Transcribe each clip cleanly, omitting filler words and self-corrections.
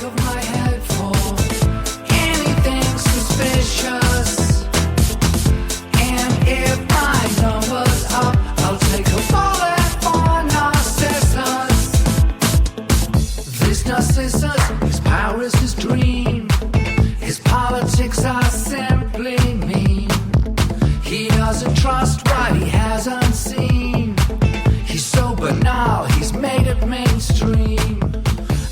of my head for anything suspicious. And if my number's up, I'll take a bullet for Narcissus. This Narcissus, his power is his dream. His politics are simply mean. He doesn't trust what he hasn't seen. He's so banal, he's made it mainstream.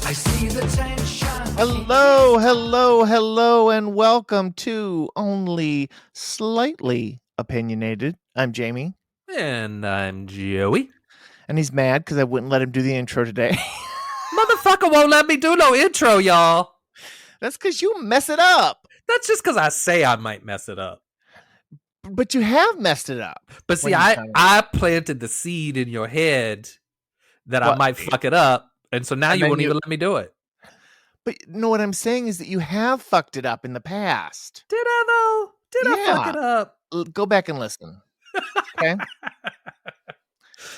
I see the tension. Hello, hello, hello, and welcome to Only Slightly Opinionated. I'm Jamie. And I'm Joey. And he's mad because I wouldn't let him do the intro today. Motherfucker won't let me do no intro, y'all. That's because you mess it up. That's just because I say I might mess it up. But you have messed it up. But see, I planted the seed in your head that I might fuck it up. And so now you won't even let me do it. But no, what I'm saying is that you have fucked it up in the past. Did I, though? Did I fuck it up? Go back and listen. Okay?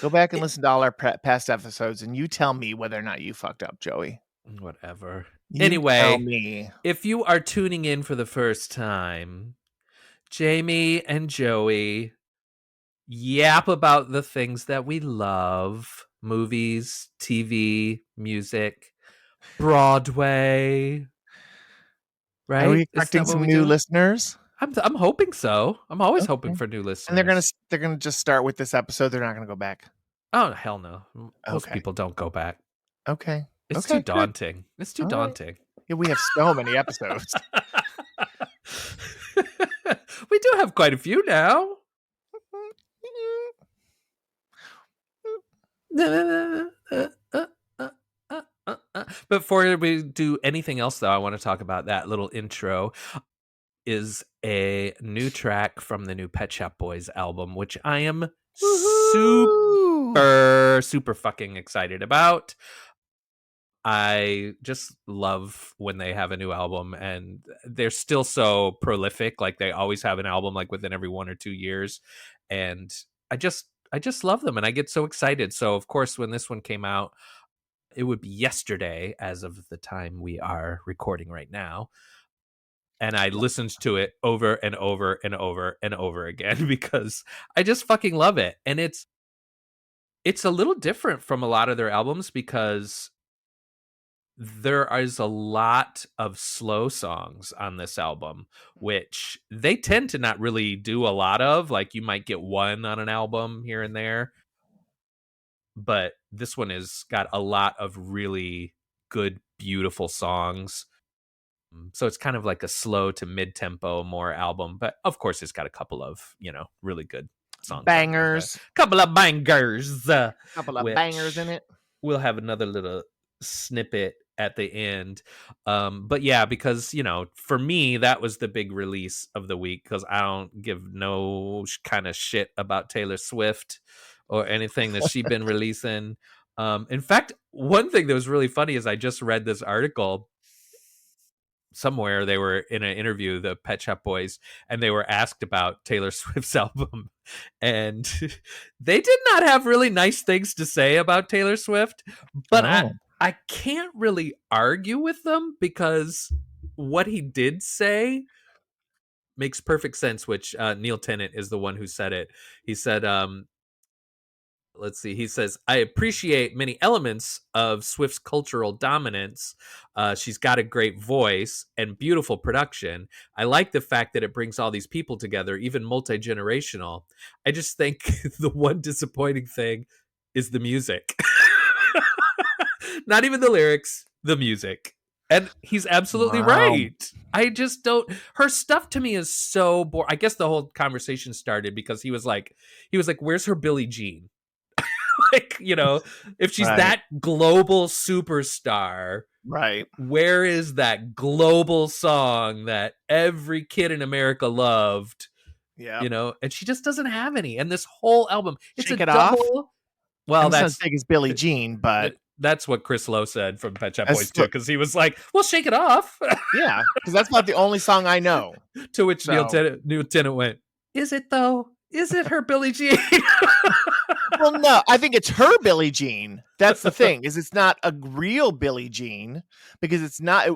Go back and listen to all our past episodes, and you tell me whether or not you fucked up, Joey. Whatever. You anyway, tell me. If you are tuning in for the first time, Jamie and Joey yap about the things that we love. Movies, TV, music, Broadway. Right? Are we expecting some new listeners? I'm hoping so. I'm always hoping for new listeners. And they're gonna just start with this episode. They're not gonna go back. Oh hell no! Most people don't go back. Okay, it's too daunting. Good. It's too daunting. Yeah, we have so many episodes. We do have quite a few now. Before we do anything else, though, I want to talk about that little intro. Is a new track from the new Pet Shop Boys album, which I am super fucking excited about. I just love when they have a new album, and they're still so prolific. Like they always have an album like within every 1 or 2 years. And I just love them, and I get so excited. So of course, when this one came out, it would be yesterday as of the time we are recording right now. And I listened to it over and over and over and over again because I just fucking love it. And it's a little different from a lot of their albums because there is a lot of slow songs on this album, which they tend to not really do a lot of. Like you might get one on an album here and there. But this one has got a lot of really good, beautiful songs. So it's kind of like a slow to mid-tempo more album, but of course it's got a couple of, really good songs. Bangers. Couple of bangers. Couple of bangers in it. We'll have another little snippet at the end. But yeah, because, for me, that was the big release of the week because I don't give no kind of shit about Taylor Swift or anything that she's been releasing. In fact, one thing that was really funny is I just read this article somewhere. They were in an interview, the Pet Shop Boys, and they were asked about Taylor Swift's album, and they did not have really nice things to say about Taylor Swift, but I can't really argue with them because what he did say makes perfect sense, which Neil Tennant is the one who said it. He said, let's see. He says, I appreciate many elements of Swift's cultural dominance. She's got a great voice and beautiful production. I like the fact that it brings all these people together, even multi-generational. I just think the one disappointing thing is the music. Not even the lyrics, the music. And he's absolutely right. I just don't. Her stuff to me is so boring. I guess the whole conversation started because he was like, where's her Billie Jean? Like, if she's that global superstar, right? Where is that global song that every kid in America loved? Yeah, and she just doesn't have any. And this whole album, it's Shake a It double. Off? Well, that's as big as Billie Jean, but that's what Chris Lowe said from Pet Shop Boys too, because he was like, "Well, Shake It Off." Yeah, because that's not the only song I know. To which Neil Tennant went, "Is it though? Is it her Billie Jean?" Well, no, I think it's her Billie Jean. That's the thing, is it's not a real Billie Jean because it's not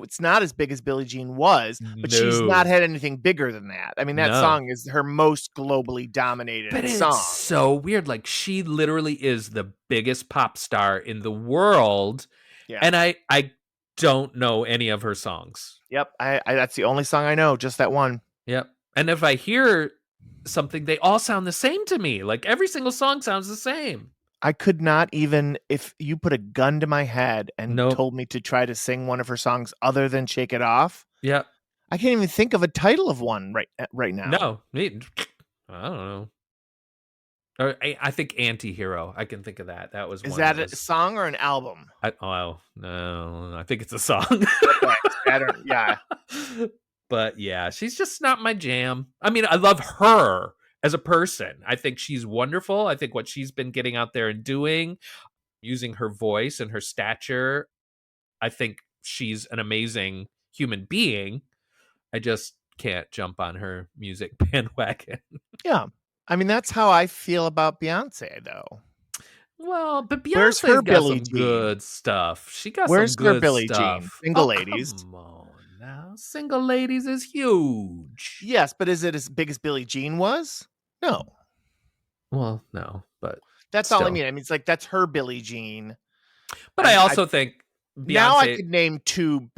as big as Billie Jean was, but she's not No. had anything bigger than that. I mean, that No. song is her most globally dominated But it's song. so weird. Like, she literally is the biggest pop star in the world. Yeah. And I don't know any of her songs. Yep. I that's the only song I know, just that one. Yep. And if I hear something, they all sound the same to me. Like, every single song sounds the same. I could not even, if you put a gun to my head and Nope. told me to try to sing one of her songs other than Shake It Off, Yep. I can't even think of a title of one right now. No. I don't know. Or I think Anti-Hero. I can think of that. That was Is one. that a song or an album? Oh, no. I think it's a song. Okay, Saturn, yeah. But yeah, she's just not my jam. I mean, I love her as a person. I think she's wonderful. I think what she's been getting out there and doing, using her voice and her stature, I think she's an amazing human being. I just can't jump on her music bandwagon. Yeah. I mean, that's how I feel about Beyonce, though. Well, but Where's Beyonce's her got Billie some Jean? good stuff. She got Where's some her good Billie stuff. Jean? Single Ladies. Come on now. Single Ladies is huge. Yes, but is it as big as Billie Jean was? No. Well, no, but That's all I still. mean. I mean, it's like that's her Billie Jean. But I also think Beyonce. Now I could name two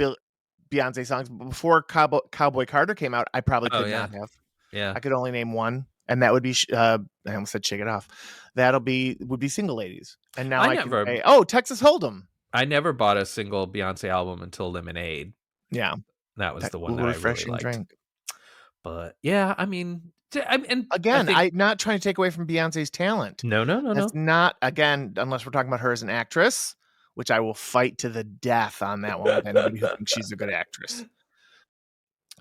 Beyonce songs. But before Cowboy Carter came out, I probably could not have. Yeah. I could only name one, and that would be I almost said Shake It Off. Would be Single Ladies. And now I can say, oh, Texas Hold'em. I never bought a single Beyonce album until Lemonade. Yeah. That was the one that I really liked. Drink. But yeah, I mean, and again, I'm not trying to take away from Beyonce's talent. No. That's not, again, unless we're talking about her as an actress, which I will fight to the death on that one with anybody who thinks she's a good actress.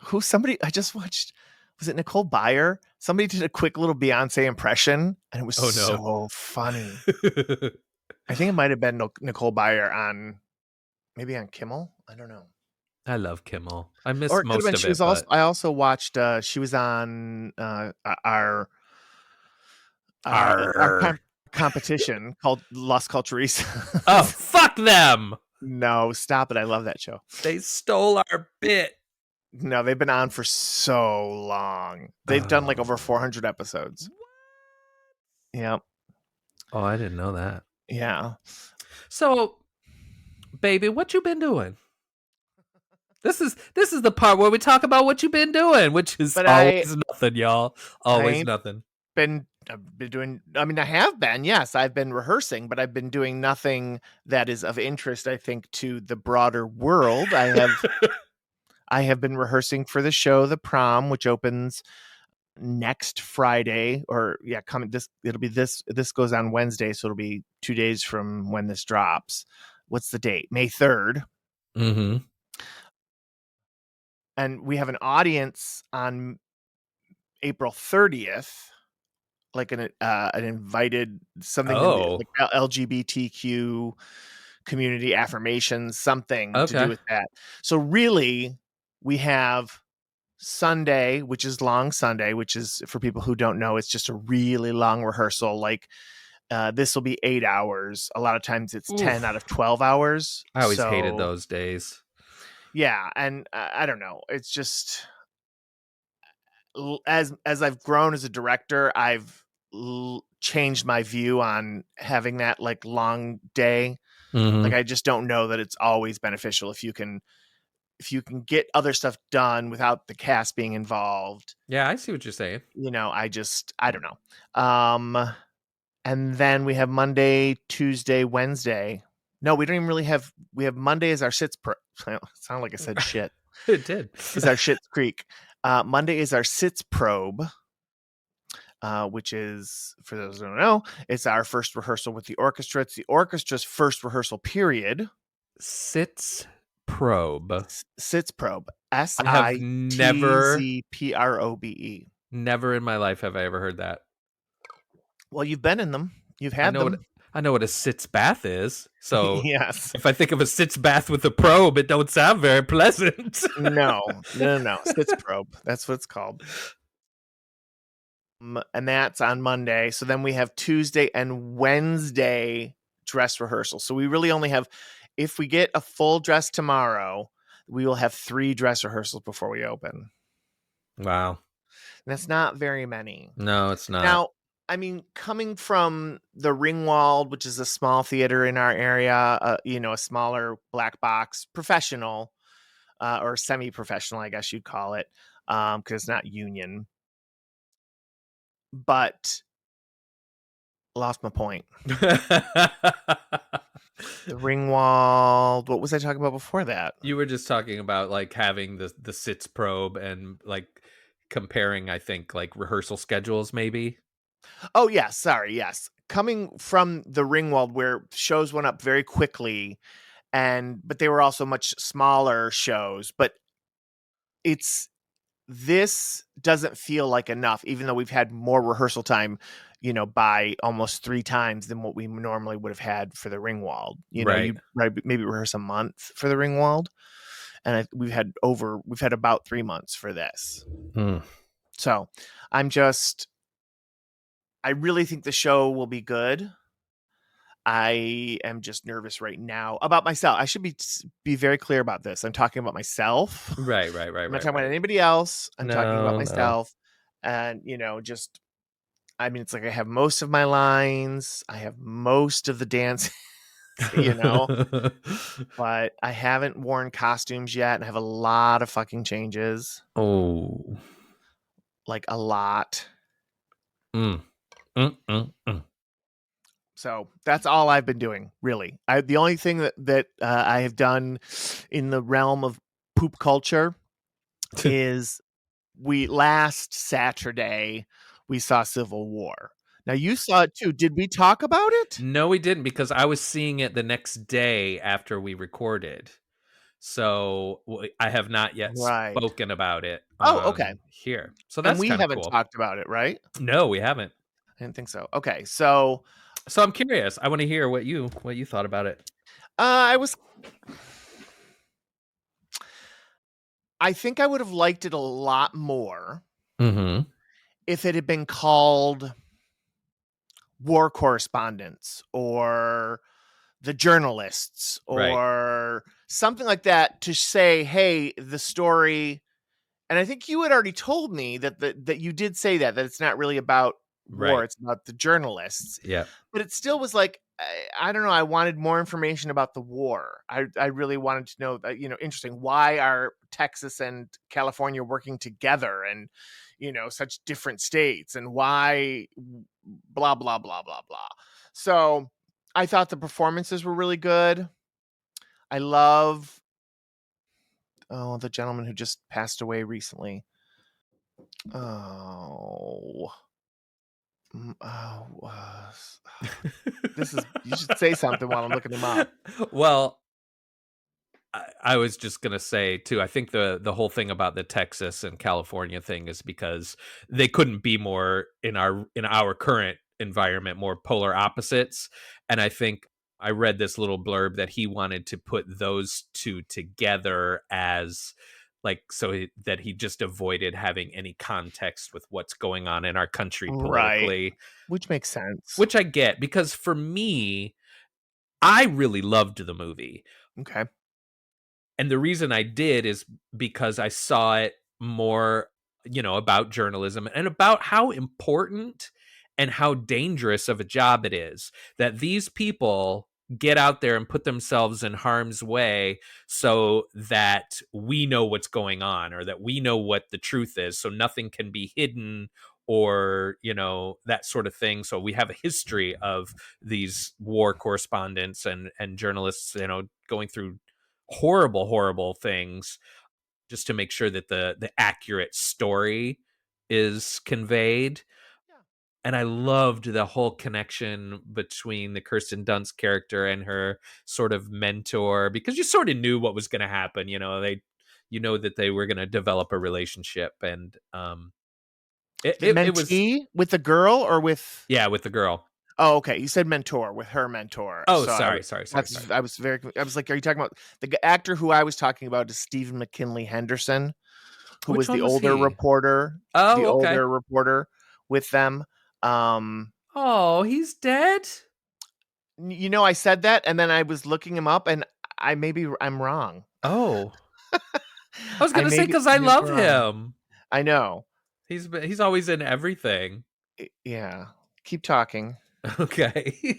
I just watched, was it Nicole Byer? Somebody did a quick little Beyonce impression, and it was so funny. I think it might have been Nicole Byer maybe on Kimmel. I don't know. I love Kimmel. I miss most of it. I also watched. She was on our competition called Las Culturistas. Oh, fuck them! No, stop it! I love that show. They stole our bit. No, they've been on for so long. They've done like over 400 episodes. What? Yep. Oh, I didn't know that. Yeah. So, baby, what you been doing? This is the part where we talk about what you've been doing, which is always nothing, y'all. Always nothing. I've been doing. I mean, I have been. Yes, I've been rehearsing, but I've been doing nothing that is of interest, I think, to the broader world. I have been rehearsing for the show, The Prom, which opens next Friday, this goes on Wednesday, so it'll be 2 days from when this drops. What's the date? May 3rd. Mm-hmm. And we have an audience on April 30th, like an invited something like LGBTQ community affirmation, something to do with that. So really, we have Sunday, which is Long Sunday, which is, for people who don't know, it's just a really long rehearsal. Like this will be 8 hours. A lot of times it's 10 out of 12 hours. I always hated those days. Yeah, and I don't know. It's just as I've grown as a director, I've changed my view on having that like long day. Mm-hmm. Like I just don't know that it's always beneficial if you can get other stuff done without the cast being involved. Yeah, I see what you're saying. You know, I don't know. And then we have Monday, Tuesday, Wednesday. No, we don't even really have. We have Monday as our Sits Pro. Sound like I said shit. It did. Is our Schitt's Creek. Monday is our Sits Probe, which is, for those who don't know, it's our first rehearsal with the orchestra. It's the orchestra's first rehearsal period. Sits Probe. Sits Probe. SITZPROBE. Never in my life have I ever heard that. Well, you've been in them. You've had them. I know what a sitz bath is. So yes, if I think of a sitz bath with a probe, it don't sound very pleasant. No. Sitz Probe. That's what it's called. And that's on Monday. So then we have Tuesday and Wednesday dress rehearsal. So we really only have, if we get a full dress tomorrow, we will have 3 dress rehearsals before we open. Wow. And that's not very many. No, it's not. Now, I mean, coming from the Ringwald, which is a small theater in our area, a smaller black box, professional or semi-professional, I guess you'd call it, because it's not union. But lost my point. The Ringwald. What was I talking about before that? You were just talking about like having the sits probe and like comparing, I think, like rehearsal schedules, maybe. Oh, yeah. Sorry. Yes. Coming from the Ringwald, where shows went up very quickly, but they were also much smaller shows. But this doesn't feel like enough, even though we've had more rehearsal time, by almost 3 times than what we normally would have had for the Ringwald. Right. Maybe rehearse a month for the Ringwald, and we've had about 3 months for this. So I really think the show will be good. I am just nervous right now about myself. I should be very clear about this. I'm talking about myself. Right. I'm not talking about anybody else. I'm talking about No. myself. And, it's like I have most of my lines. I have most of the dance, but I haven't worn costumes yet. And I have a lot of fucking changes. Oh. Like a lot. So that's all I've been doing, really. The only thing that I have done in the realm of poop culture is last Saturday we saw Civil War. Now you saw it too. Did we talk about it? No, we didn't, because I was seeing it the next day after we recorded. So I have not yet spoken about it. Okay. Here. So that's we kind of haven't cool. talked about it, right? No, we haven't. I didn't think so. Okay, so I'm curious. I want to hear what you thought about it. I think I would have liked it a lot more if it had been called War Correspondents or The Journalists or something like that, to say, hey, the story. And I think you had already told me that you did say that it's not really about war, it's about the journalists. Yeah. But it still was like, I don't know, I wanted more information about the war. I really wanted to know that, interesting. Why are Texas and California working together and, such different states, and why blah, blah, blah, blah, blah. So I thought the performances were really good. I love the gentleman who just passed away recently. You should say something while I'm looking him up. Well, I was just gonna say too, I think the whole thing about the Texas and California thing is because they couldn't be more in our current environment, more polar opposites. And I think I read this little blurb that he wanted to put those two together as like, that he just avoided having any context with what's going on in our country politically. Which makes sense. Which I get, because for me, I really loved the movie. Okay. And the reason I did is because I saw it more, about journalism and about how important and how dangerous of a job it is that these people get out there and put themselves in harm's way so that we know what's going on, or that we know what the truth is, so nothing can be hidden, or that sort of thing. So we have a history of these war correspondents and journalists going through horrible things just to make sure that the accurate story is conveyed. And I loved the whole connection between the Kirsten Dunst character and her sort of mentor, because you sort of knew what was going to happen. That they were going to develop a relationship, and it was with the girl or with with the girl. Oh, okay. You said mentor, with her mentor. Oh, so sorry. I was like, are you talking about the actor who I was talking about? Is Stephen McKinley Henderson, who was the older reporter. Oh, the okay. older reporter with them. Oh, he's dead? I said that, and then I was looking him up, and I'm wrong. Oh. I was I gonna say, maybe because I maybe love wrong. him. I know. He's always in everything. Yeah. Keep talking. Okay.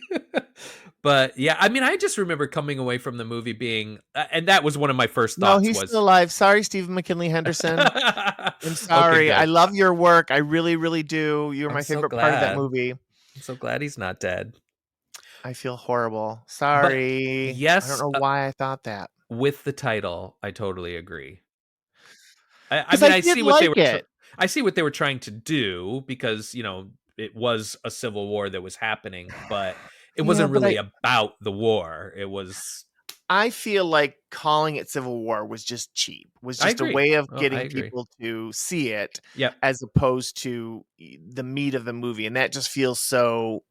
But yeah, I mean, I just remember coming away from the movie being, and that was one of my first No, thoughts he's still was, alive. Sorry, Stephen McKinley Henderson. I'm okay, sorry. I good. love your work. I really, really do. You're I'm my so favorite part of that glad. movie. I'm so glad he's not dead. I feel horrible. But Sorry. I don't yes, know why I thought that. with the title, I totally agree. I Because mean, I did like it. I see what they were trying to do because it was a civil war that was happening, but it Yeah, wasn't but really about the war. It was. I feel like calling it Civil War was just cheap. Was I just a agree. way of Oh, I getting agree. people to see it Yep. as opposed to the meat of the movie, and that just feels so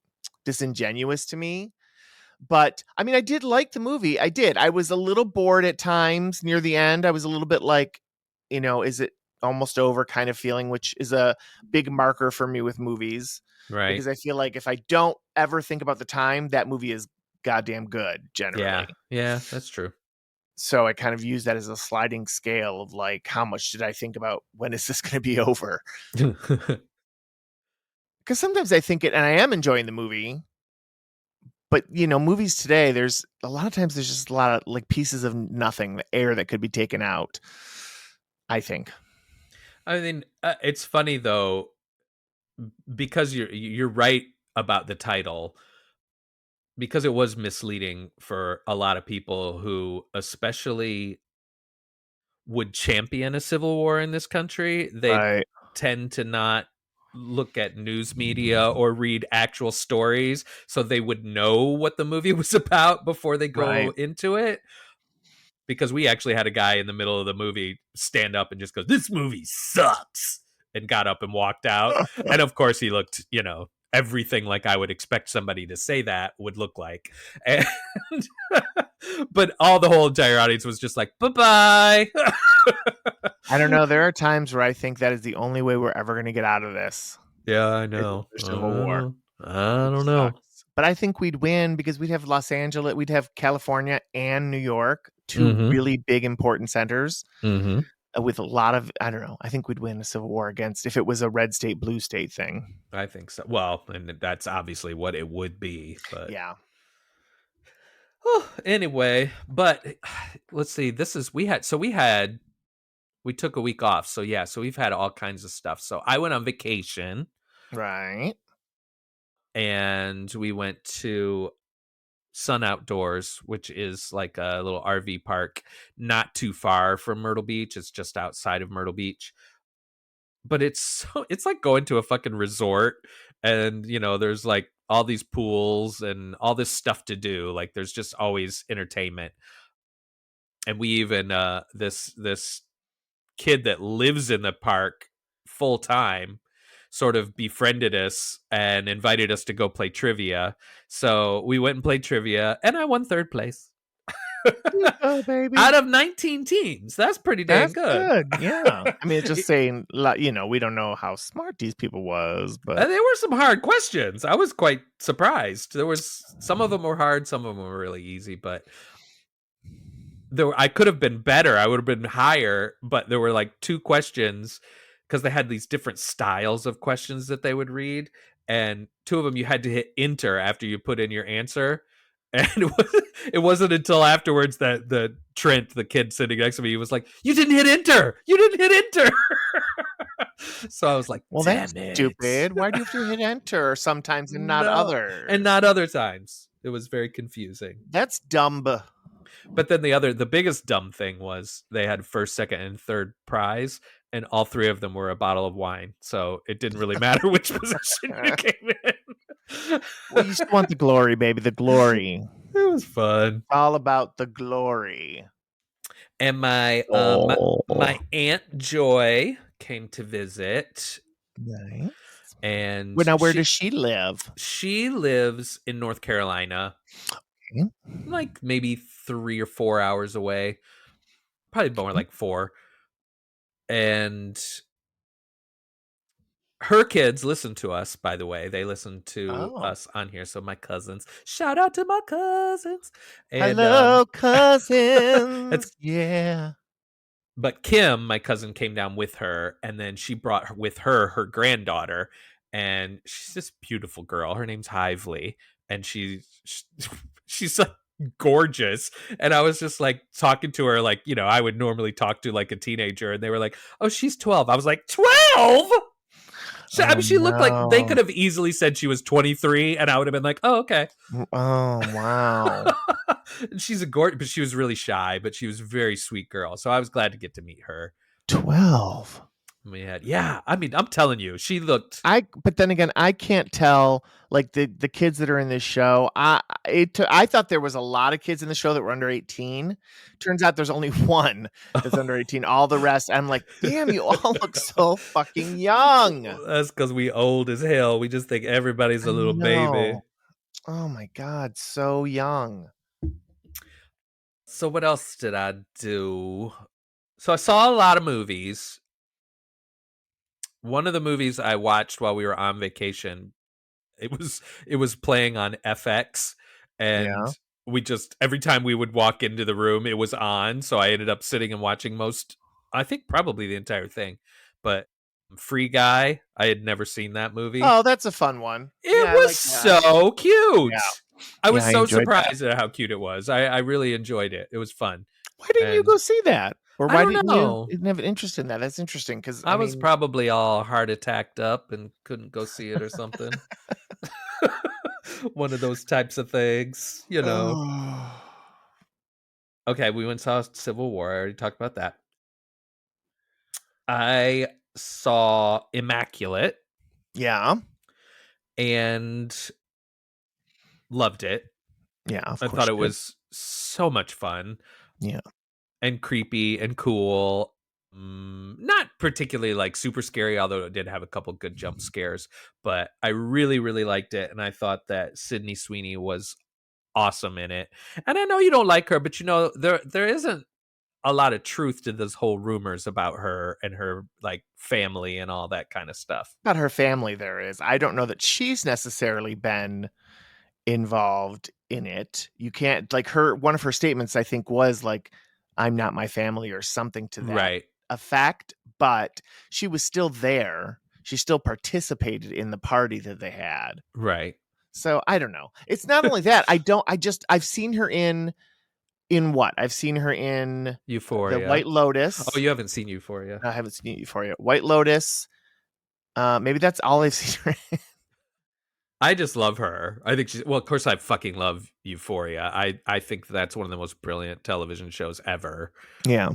disingenuous to me. But I mean, I did like the movie. I did. I was a little bored at times near the end. I was a little bit like, is it almost over kind of feeling, which is a big marker for me with movies Right. because I feel like if I don't ever think about the time, that movie is goddamn good Yeah. generally. Yeah, that's true. So I kind of use that as a sliding scale of like, how much did I think about when is this going to be over? Because sometimes I think it, and I am enjoying the movie, but movies today, there's a lot of times there's just a lot of like pieces of nothing, the air that could be taken out. I think. I mean, it's funny though because you're right about the title, because it was misleading for a lot of people who especially would champion a civil war in this country. They Right. tend to not look at news media or read actual stories, so they would know what the movie was about before they go Right. into it. Because we actually had a guy in the middle of the movie stand up and just go, "This movie sucks," and got up and walked out. And of course, he looked, everything like I would expect somebody to say that would look like. And but the whole entire audience was just like, "Bye bye." I don't know. There are times where I think that is the only way we're ever going to get out of this. Yeah, I Is know. another Civil War. I Which don't know. sucks. But I think we'd win because we'd have Los Angeles, we'd have California and New York, two Mm-hmm. really big important centers. Mm-hmm. With a lot of, I don't know. I think we'd win a civil war against if it was a red state, blue state thing. I think so. Well, and that's obviously what it would be, but Yeah. Anyway, but let's see. We took a week off. So yeah, so we've had all kinds of stuff. So I went on vacation Right. and we went to Sun Outdoors, which is like a little RV park not too far from Myrtle Beach. It's just outside of Myrtle Beach. But it's like going to a fucking resort, and there's like all these pools and all this stuff to do. Like there's just always entertainment. And we even this kid that lives in the park full time sort of befriended us and invited us to go play trivia. So we went and played trivia, and I won third place Oh, baby. out of 19 teams. That's pretty dang That's good. good. Yeah. I mean, it's just saying, we don't know how smart these people was, but There were some hard questions. I was quite surprised. There was some of them were hard, some of them were really easy, but I could have been better. I would have been higher, but there were like two questions because they had these different styles of questions that they would read, and two of them you had to hit enter after you put in your answer. And it wasn't until afterwards that the Trent, the kid sitting next to me, was like, "You didn't hit enter. You didn't hit enter." So I was like, well, "Damn that's it. stupid. Why do you have to hit enter sometimes and not No, others? and not other times." It was very confusing. That's dumb. But then the biggest dumb thing was they had first, second, and third prize, and all three of them were a bottle of wine. So it didn't really matter which position you came in. Well, you still want the glory, baby. The glory. It was fun. All about the glory. And my Aunt Joy came to visit. Nice. And Well, now, where does she live? She lives in North Carolina. Okay. Like maybe 3 or 4 hours away. Probably more like 4. And her kids listen to us, by the way. They listen to Oh. us on here. So my cousins, shout out to my cousins. And Hello, it's cousins. Yeah. but Kim, my cousin, came down with her, and then she brought with her granddaughter, and she's this beautiful girl. Her name's Hively, and she's like gorgeous. And I was just like talking to her like, I would normally talk to like a teenager, and they were like, "Oh, she's 12." I was like, 12? I Oh mean, she looked like they could no. have easily said she was 23, and I would have been like, "Oh, okay." Oh wow. She's a but she was really shy, but she was a very sweet girl. So I was glad to get to meet her. 12. Yeah. I mean, I'm telling you, she looked. But then again, I can't tell like the kids that are in this show. I thought there was a lot of kids in the show that were under 18. Turns out there's only one that's under 18. All the rest, I'm like, damn, you all look so fucking young. That's because we old as hell. We just think everybody's I a little baby. know. Oh my god, so young. So what else did I do? So I saw a lot of movies. One of the movies I watched while we were on vacation, it was playing on FX, and Yeah. we just every time we would walk into the room, it was on. So I ended up sitting and watching I think probably the entire thing. But Free Guy, I had never seen that movie. Oh, that's a fun one. It Yeah, I was like that. so cute. Yeah. I was Yeah, I so enjoyed that. surprised at how cute it was. I really enjoyed it. It was fun. Why didn't you And go see that? Or I why don't didn't you know. didn't have an interest in that? That's interesting because I was probably all heart attacked up and couldn't go see it or something. One of those types of things, Oh. Okay, we went and saw Civil War. I already talked about that. I saw Immaculate Yeah. and loved it. Yeah, of I course thought it you did. was so much fun Yeah. and creepy and cool. Not particularly like super scary, although it did have a couple good jump scares. But I really, really liked it, and I thought that Sydney Sweeney was awesome in it. And I know you don't like her, but there isn't a lot of truth to this whole rumors about her and her like family and all that kind of stuff. About her family there is. I don't know that she's necessarily been involved in it. You can't like one of her statements I think was like, "I'm not my family," or something to that Right. effect, but she was still there. She still participated in the party that they had. Right. So I don't know. It's not only that. I've seen her in what? I've seen her in the Euphoria. White Lotus. Oh, you haven't seen Euphoria. I haven't seen Euphoria. White Lotus. Maybe that's all I've seen her in. I just love her. I think of course I fucking love Euphoria. I think that's one of the most brilliant television shows ever. Yeah.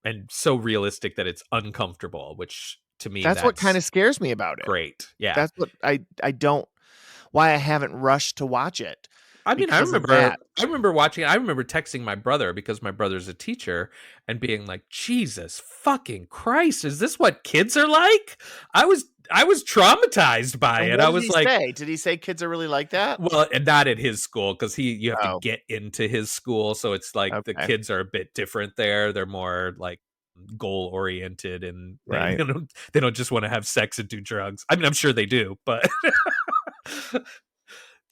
And so realistic that it's uncomfortable, which to me That's what kind of scares me about it. great. Yeah. That's what I don't why I haven't rushed to watch it. I mean, I Because of remember that. I remember watching I remember texting my brother because my brother's a teacher and being like, "Jesus fucking Christ, is this what kids are like?" I was traumatized by And it. what I did was he like, say? Did he say kids are really like that? well, and not at his school because you have to Oh, get into his school, so it's like the okay. kids are a bit different there. They're more like goal oriented, and Right. they don't just want to have sex and do drugs. I mean, I'm sure they do, but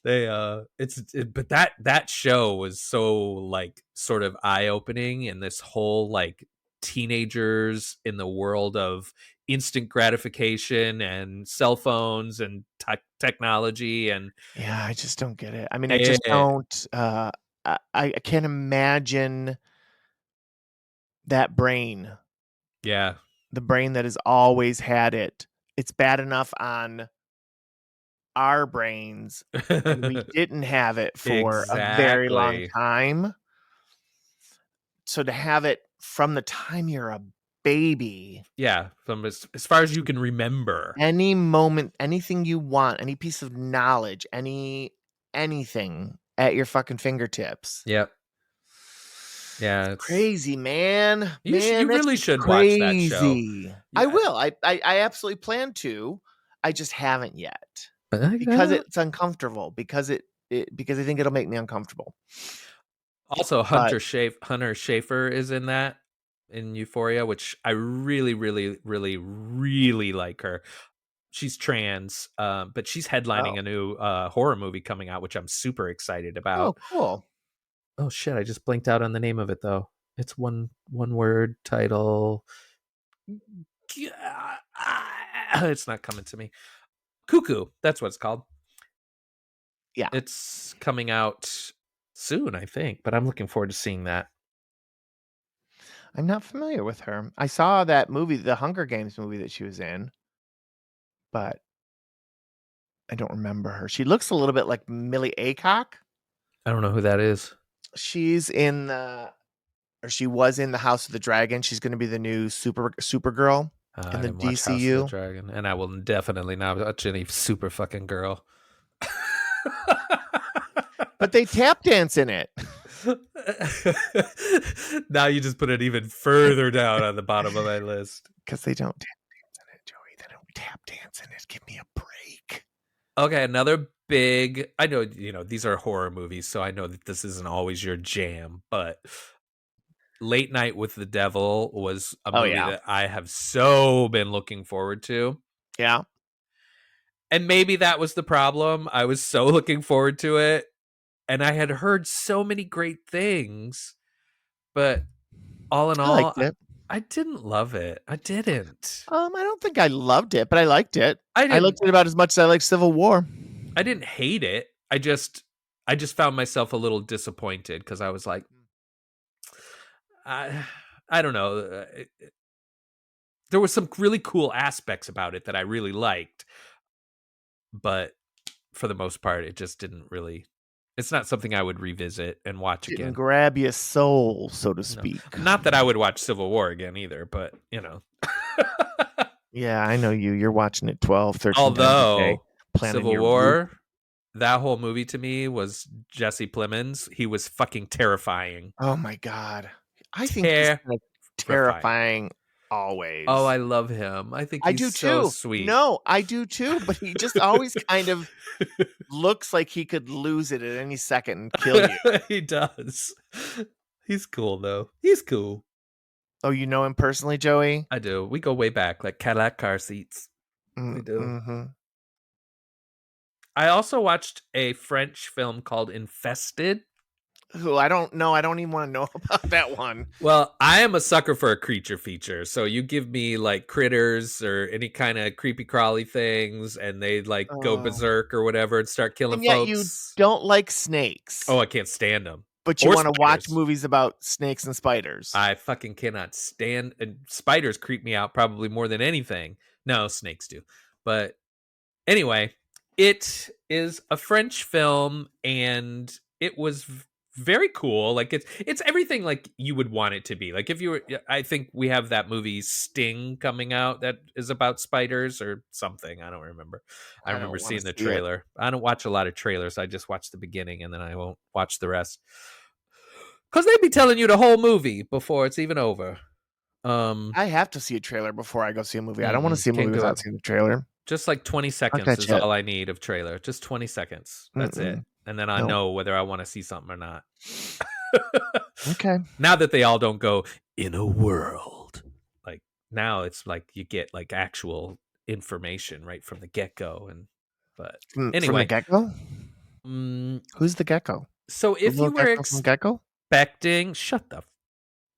but that show was so like sort of eye opening, and this whole like teenagers in the world of instant gratification and cell phones and technology and Yeah, I just don't get it. I mean, I just eh, don't I can't imagine that brain. yeah. The brain that has always had it. It's bad enough on our brains when we didn't have it for a very long Exactly. time. So to have it from the time you're a baby, Yeah, from as far as you can remember. any moment, anything you want, any piece of knowledge, anything at your fucking fingertips. Yep. Yeah, it's Crazy, man. you Man, that's really just should watch that show. crazy. I Yeah. will. I absolutely plan to. I just haven't yet. Because it's uncomfortable, because I think it'll make me uncomfortable. Also, But Hunter Schafer is in that in Euphoria, which I really, really, really, really like her. she's trans, but she's headlining a new horror movie coming out, which I'm super excited about. Oh, cool. Oh shit, I just blinked out on the name of it though. It's one word title. It's not coming to me. Cuckoo, that's what it's called. Yeah. It's coming out soon, I think, but I'm looking forward to seeing that. I'm not familiar with her. I saw that movie, the Hunger Games movie that she was in, but I don't remember her. She looks a little bit like Millie Acock. I don't know who that is. She's in she was in the House of the Dragon. She's going to be the new Supergirl in I the didn't watch House of the DCU. Dragon, and I will definitely not watch any super fucking girl. But they tap dance in it. Now you just put it even further down on the bottom of my list. Because they don't tap dance in it, Joey. They don't tap dance in it. Give me a break. Okay, another big. I know, these are horror movies, so I know that this isn't always your jam, but Late Night with the Devil was a movie that I have so been looking forward to. Yeah. And maybe that was the problem. I was so looking forward to it, and I had heard so many great things, but all in all, I didn't love it. I didn't. I don't think I loved it, but I liked it. I liked it about as much as I liked Civil War. I didn't hate it. I just found myself a little disappointed because I was like, I don't know. There were some really cool aspects about it that I really liked, but for the most part, it just didn't really. It's not something I would revisit and watch again. Didn't grab your soul, so to speak. No. Not that I would watch Civil War again either, but Yeah, I know you. You're watching it 12, 13 Although times a day, Civil War, that whole movie to me was Jesse Plemons. He was fucking terrifying. Oh my God. I think he's terrifying always. Oh, I love him. I think he's so sweet. No, I do too, but he just always kind of looks like he could lose it at any second and kill you. He does. He's cool though. He's cool. Oh, you know him personally, Joey? I do. We go way back, like Cadillac car seats. We do. Mm-hmm. I also watched a French film called Infested. Who I don't know. I don't even want to know about that one. Well, I am a sucker for a creature feature. So you give me like critters or any kind of creepy crawly things, and they like go berserk or whatever and start killing and yet folks. You don't like snakes. Oh, I can't stand them. But you want to watch movies about snakes and spiders. I fucking cannot stand. And spiders creep me out probably more than anything. No, snakes do. But anyway, it is a French film, and it was very cool. Like it's everything like you would want it to be. Like if you were, I think we have that movie Sting coming out that is about spiders or something. I don't remember. I remember seeing the trailer. I don't watch a lot of trailers. I just watch the beginning and then I won't watch the rest. Because they'd be telling you the whole movie before it's even over. I have to see a trailer before I go see a movie. I don't want to see a movie without seeing the trailer. Just like 20 seconds is all I need of trailer. Just 20 seconds. That's it. And then I know whether I want to see something or not. Okay. Now that they all don't go in a world. Like now it's like you get like actual information right from the get-go. But anyway. From the get-go? Who's the gecko? So if you were expecting... Shut the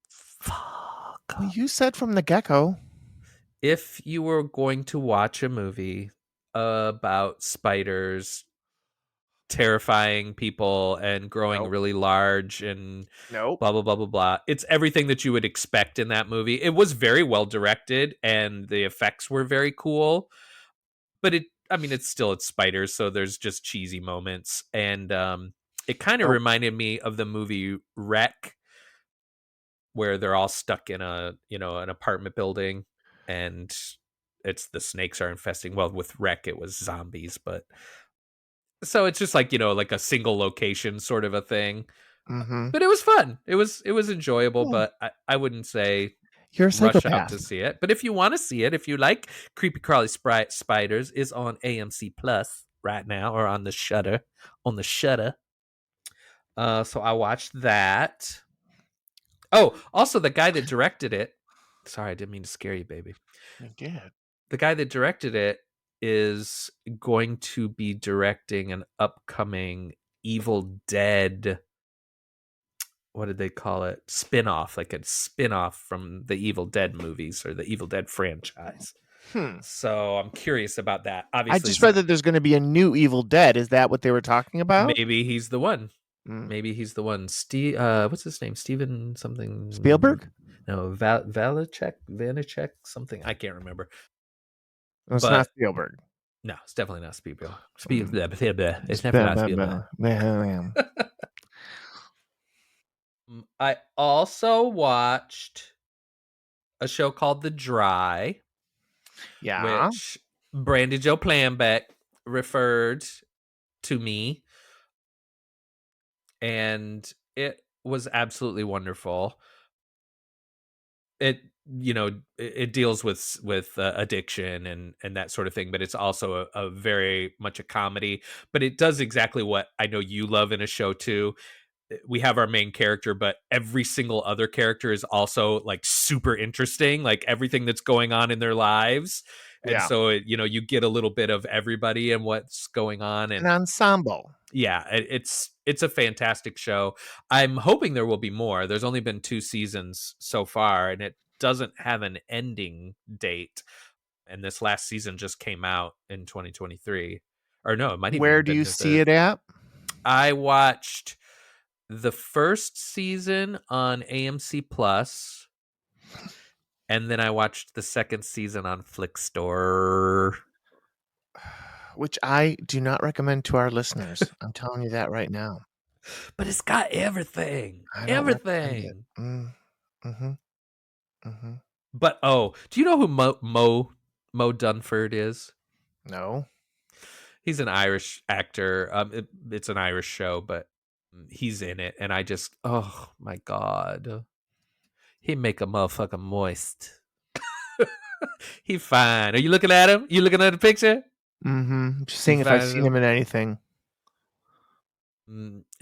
fuck up. Well, you said from the get-go. If you were going to watch a movie about spiders terrifying people and growing really large and blah, blah, blah, blah, blah. It's everything that you would expect in that movie. It was very well directed and the effects were very cool, but it's spiders. So there's just cheesy moments. And it kind of reminded me of the movie Wreck, where they're all stuck in an apartment building and it's the snakes are infesting. Well, with Wreck, it was zombies, but so it's just like, like a single location sort of a thing. Mm-hmm. But it was fun. It was enjoyable, but I wouldn't say you're a rush out to see it. But if you want to see it, if you like creepy crawly spiders, is on AMC Plus right now or on the Shudder. So I watched that. Oh, also the guy that directed it. Sorry, I didn't mean to scare you, baby. You did. The guy that directed it is going to be directing an upcoming Evil Dead, what did they call it? Spin-off, like a spin-off from the Evil Dead movies or the Evil Dead franchise. So I'm curious about that. Obviously, I just read that there's going to be a new Evil Dead. Is that what they were talking about? Maybe he's the one. Maybe he's the one. Steve, what's his name? Steven something. Spielberg? No, Vanacek, something. I can't remember. No, it's not Spielberg. No, it's definitely not Spielberg. It's definitely not Spielberg. I also watched a show called The Dry. Yeah. Which Brandy Jo Planbeck referred to me. And it was absolutely wonderful. It deals with addiction and that sort of thing, but it's also a very much a comedy. But it does exactly what I know you love in a show too. We have our main character, but every single other character is also like super interesting, like everything that's going on in their lives. And so, you get a little bit of everybody and what's going on. An ensemble. Yeah, it's a fantastic show. I'm hoping there will be more. There's only been 2 seasons so far, and it doesn't have an ending date. And this last season just came out in 2023. Or no, it might even Where do you see it at? I watched the first season on AMC Plus, and then I watched the second season on Flickstore, which I do not recommend to our listeners. I'm telling you that right now. But it's got everything. Everything. But do you know who Mo Dunford is? No. He's an Irish actor. It's an Irish show, but he's in it, and I just, oh my god, he make a motherfucker moist. He fine. Are you looking at him? You looking at the picture? Just seeing if I've seen him in anything.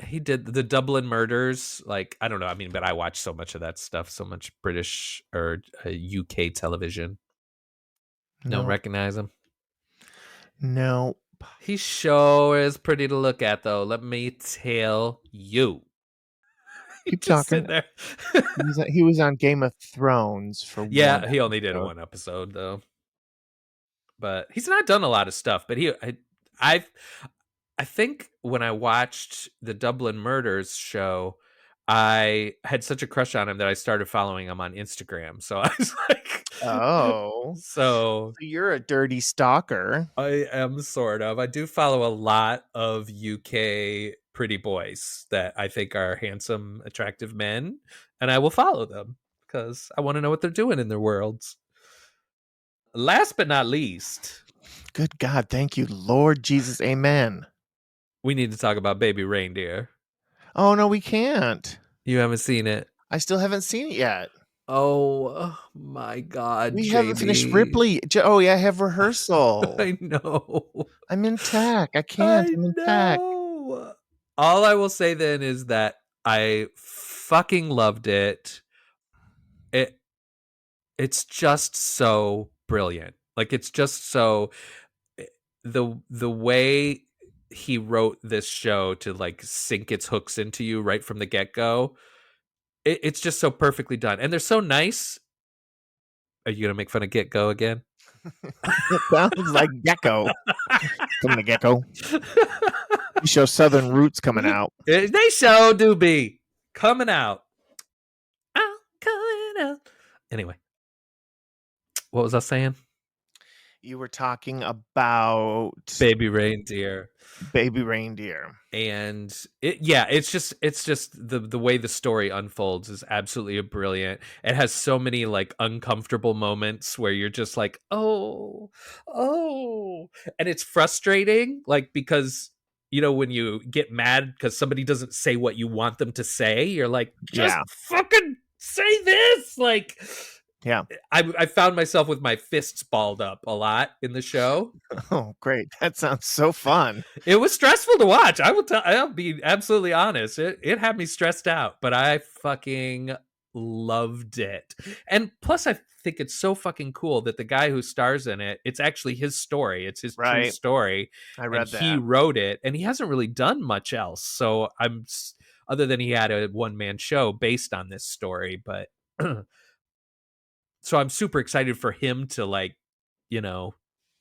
He did the Dublin Murders. Like, I don't know. I mean, but I watch so much of that stuff, so much British or UK television. Don't recognize him? No. He sure is pretty to look at, though. Let me tell you. Keep talking. There. He was on Game of Thrones for he only did 1 episode though. But he's not done a lot of stuff. But I think when I watched the Dublin Murders show, I had such a crush on him that I started following him on Instagram. So I was like, oh, so you're a dirty stalker. I am sort of. I do follow a lot of UK pretty boys that I think are handsome, attractive men, and I will follow them because I want to know what they're doing in their worlds. Last but not least, good God, thank you, Lord Jesus, amen. We need to talk about Baby Reindeer. Oh no, we can't. You haven't seen it? I still haven't seen it yet. Oh my God, we JB. haven't finished Ripley. Oh yeah, I have rehearsal. I know. I'm in tech. I'm in tech. All I will say then is that I fucking loved it. It's just so brilliant. Like, it's just so the way he wrote this show to like sink its hooks into you right from the get-go. It's just so perfectly done, and they're so nice. Are you gonna make fun of Get Go again? It sounds like Gecko from the Gecko. You show Southern Roots coming out. They sure do be coming out. I'm coming out. Anyway, what was I saying? You were talking about Baby Reindeer. And it's just the way the story unfolds is absolutely brilliant. It has so many like uncomfortable moments where you're just like, oh, and it's frustrating, like, because when you get mad because somebody doesn't say what you want them to say, you're like, just fucking say this. Like, yeah, I found myself with my fists balled up a lot in the show. Oh, great. That sounds so fun. It was stressful to watch. I'll be absolutely honest. It had me stressed out, but I fucking loved it. And plus, I think it's so fucking cool that the guy who stars in it, it's actually his story. It's his true Right. story. I And read he that. wrote it, and he hasn't really done much else. So other than he had a one-man show based on this story, but so I'm super excited for him to, like, you know,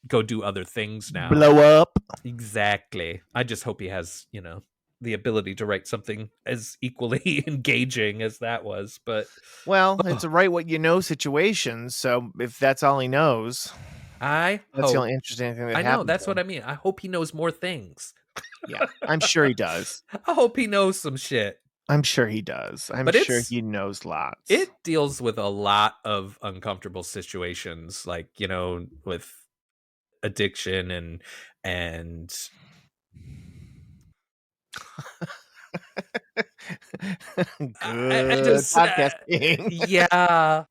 go do other things now. Blow up. Exactly. I just hope he has, the ability to write something as equally engaging as that was. But Well, it's a write what you know situation. So if that's all he knows, I that's the hope. only interesting thing that I know, happened. that's what I mean. I hope he knows more things. Yeah, I'm sure he does. I hope he knows some shit. I'm sure he does. I'm But sure he knows lots. It deals with a lot of uncomfortable situations, like, with addiction and Good just podcasting. yeah.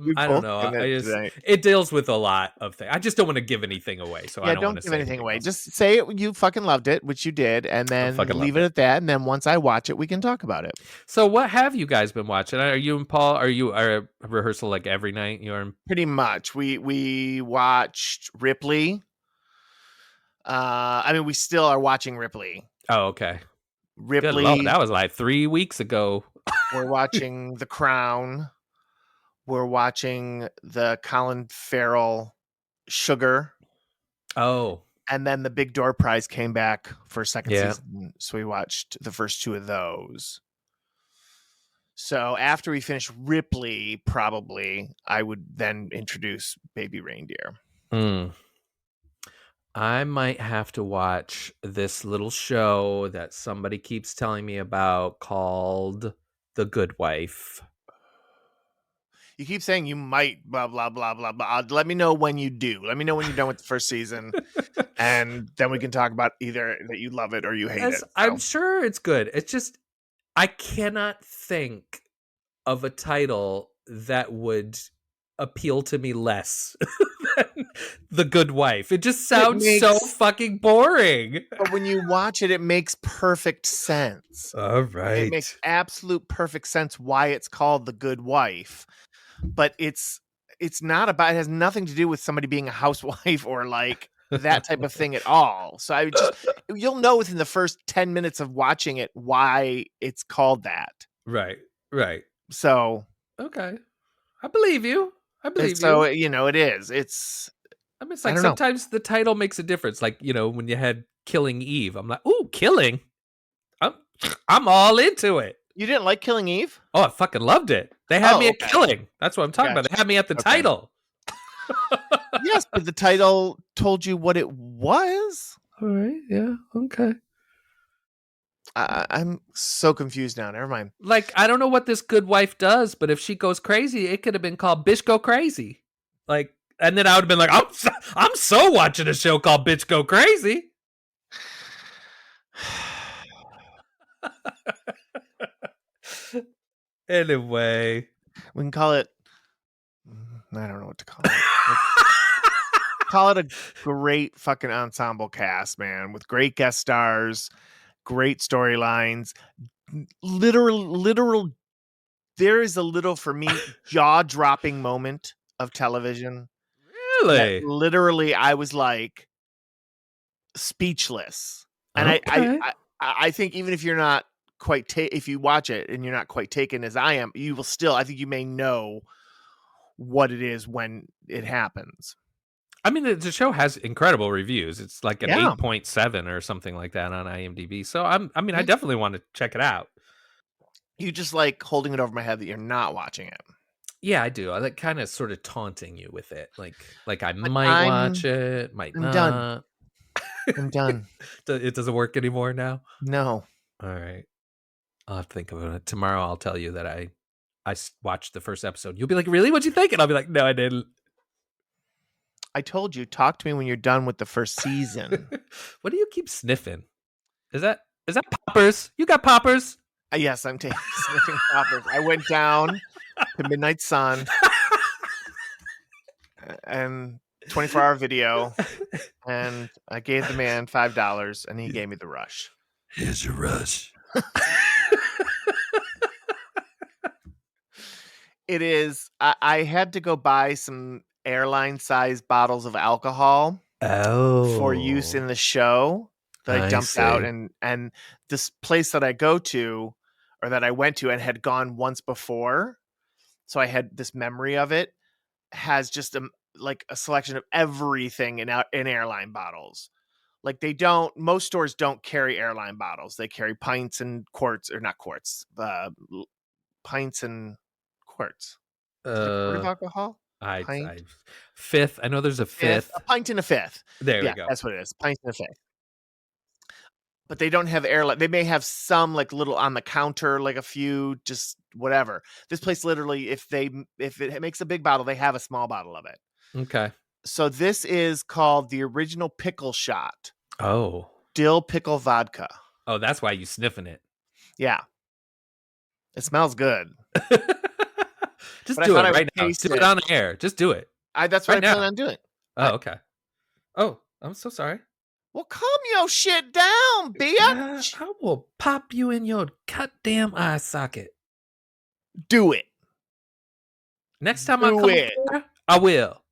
We I don't both know. done that today. It deals with a lot of things. I just don't want to give anything away, so I Yeah, don't want don't to give say anything away. else. Just say you fucking loved it, which you did, and then fucking leave loved it it. at that. And then once I watch it, we can talk about it. So what have you guys been watching? Are you and Paul, are you a rehearsal like every night? You're Pretty much. We watched Ripley. I mean, we still are watching Ripley. Oh, okay. Ripley. Good Lord, that was like 3 weeks ago. We're watching The Crown. We're watching the Colin Farrell Sugar. Oh. And then the Big Door Prize came back for a second Yeah. season. So we watched the first 2 of those. So after we finish Ripley, probably I would then introduce Baby Reindeer. I might have to watch this little show that somebody keeps telling me about called The Good Wife. You keep saying you might, blah, blah, blah, blah, blah. Let me know when you do. Let me know when you're done with the first season. And then we can talk about either that you love it or you hate it. So. I'm sure it's good. It's just, I cannot think of a title that would appeal to me less than The Good Wife. It just sounds so fucking boring. But when you watch it, it makes perfect sense. All right. It makes absolute perfect sense why it's called The Good Wife. But it's not about, it has nothing to do with somebody being a housewife or like that type of thing at all. So you'll know within the first 10 minutes of watching it why it's called that. Right. So okay, I believe you. So it is. I mean, it's like sometimes the title makes a difference. Like, when you had Killing Eve, I'm like, ooh, Killing. I'm all into it. You didn't like Killing Eve? Oh, I fucking loved it. They had me at Killing. That's what I'm talking about. They had me at the title. Yes, but the title told you what it was. All right. Yeah. Okay. I'm so confused now. Never mind. Like, I don't know what this good wife does, but if she goes crazy, it could have been called Bitch Go Crazy. Like, and then I would have been like, I'm so watching a show called Bitch Go Crazy. Anyway, we can call it. I don't know what to call it. Call it a great fucking ensemble cast, man, with great guest stars, great storylines. Literal. There is a little, for me, jaw-dropping moment of television. Really? Literally, I was like speechless. And I think even if you're not quite if you watch it and you're not quite taken as I am, you will still, I think you may know what it is when it happens. I mean, the show has incredible reviews. It's like an 8.7 or something like that on IMDb. So I definitely want to check it out. You just like holding it over my head that you're not watching it. Yeah, I do. I like kind of sort of taunting you with it. Like I might watch it, might not. Done. I'm done. It doesn't work anymore now? No. All right. I'll have to think about it. Tomorrow I'll tell you that I watched the first episode. You'll be like, really? What'd you think? And I'll be like, no, I didn't. I told you, talk to me when you're done with the first season. What do you keep sniffing? Is that poppers? You got poppers? Yes, I'm sniffing poppers. I went down to Midnight Sun and 24-hour video, and I gave the man $5, and he gave me the rush. Here's your rush. It is. I had to go buy some airline-sized bottles of alcohol for use in Oh, the show that I I dumped out, see. and this place that I go to, or that I went to and had gone once before, so I had this memory of it, has just like a selection of everything in airline bottles. Like most stores don't carry airline bottles. They carry pints and quarts, or not quarts, pints and quarts. Is it a quart of Uh, alcohol? Pint, I fifth. I know there's a a fifth, a fifth. pint and a fifth. There we Yeah, go. that's what it is. Pint and a fifth. But they don't have airline. They may have some like little on the counter, like a few, just whatever. This place literally, if it makes a big bottle, they have a small bottle of it. Okay. So this is called the original pickle shot. Oh. Dill pickle vodka. Oh, that's why you sniffing it. Yeah. It smells good. Just But I do thought it I would right now. taste Do it it. on the air. Just do it. That's what Right I plan now. on doing. Oh, okay. Oh, I'm so sorry. Well, calm your shit down, bitch. I will pop you in your goddamn eye socket. Do it. Next time I Do come it. up there, I will.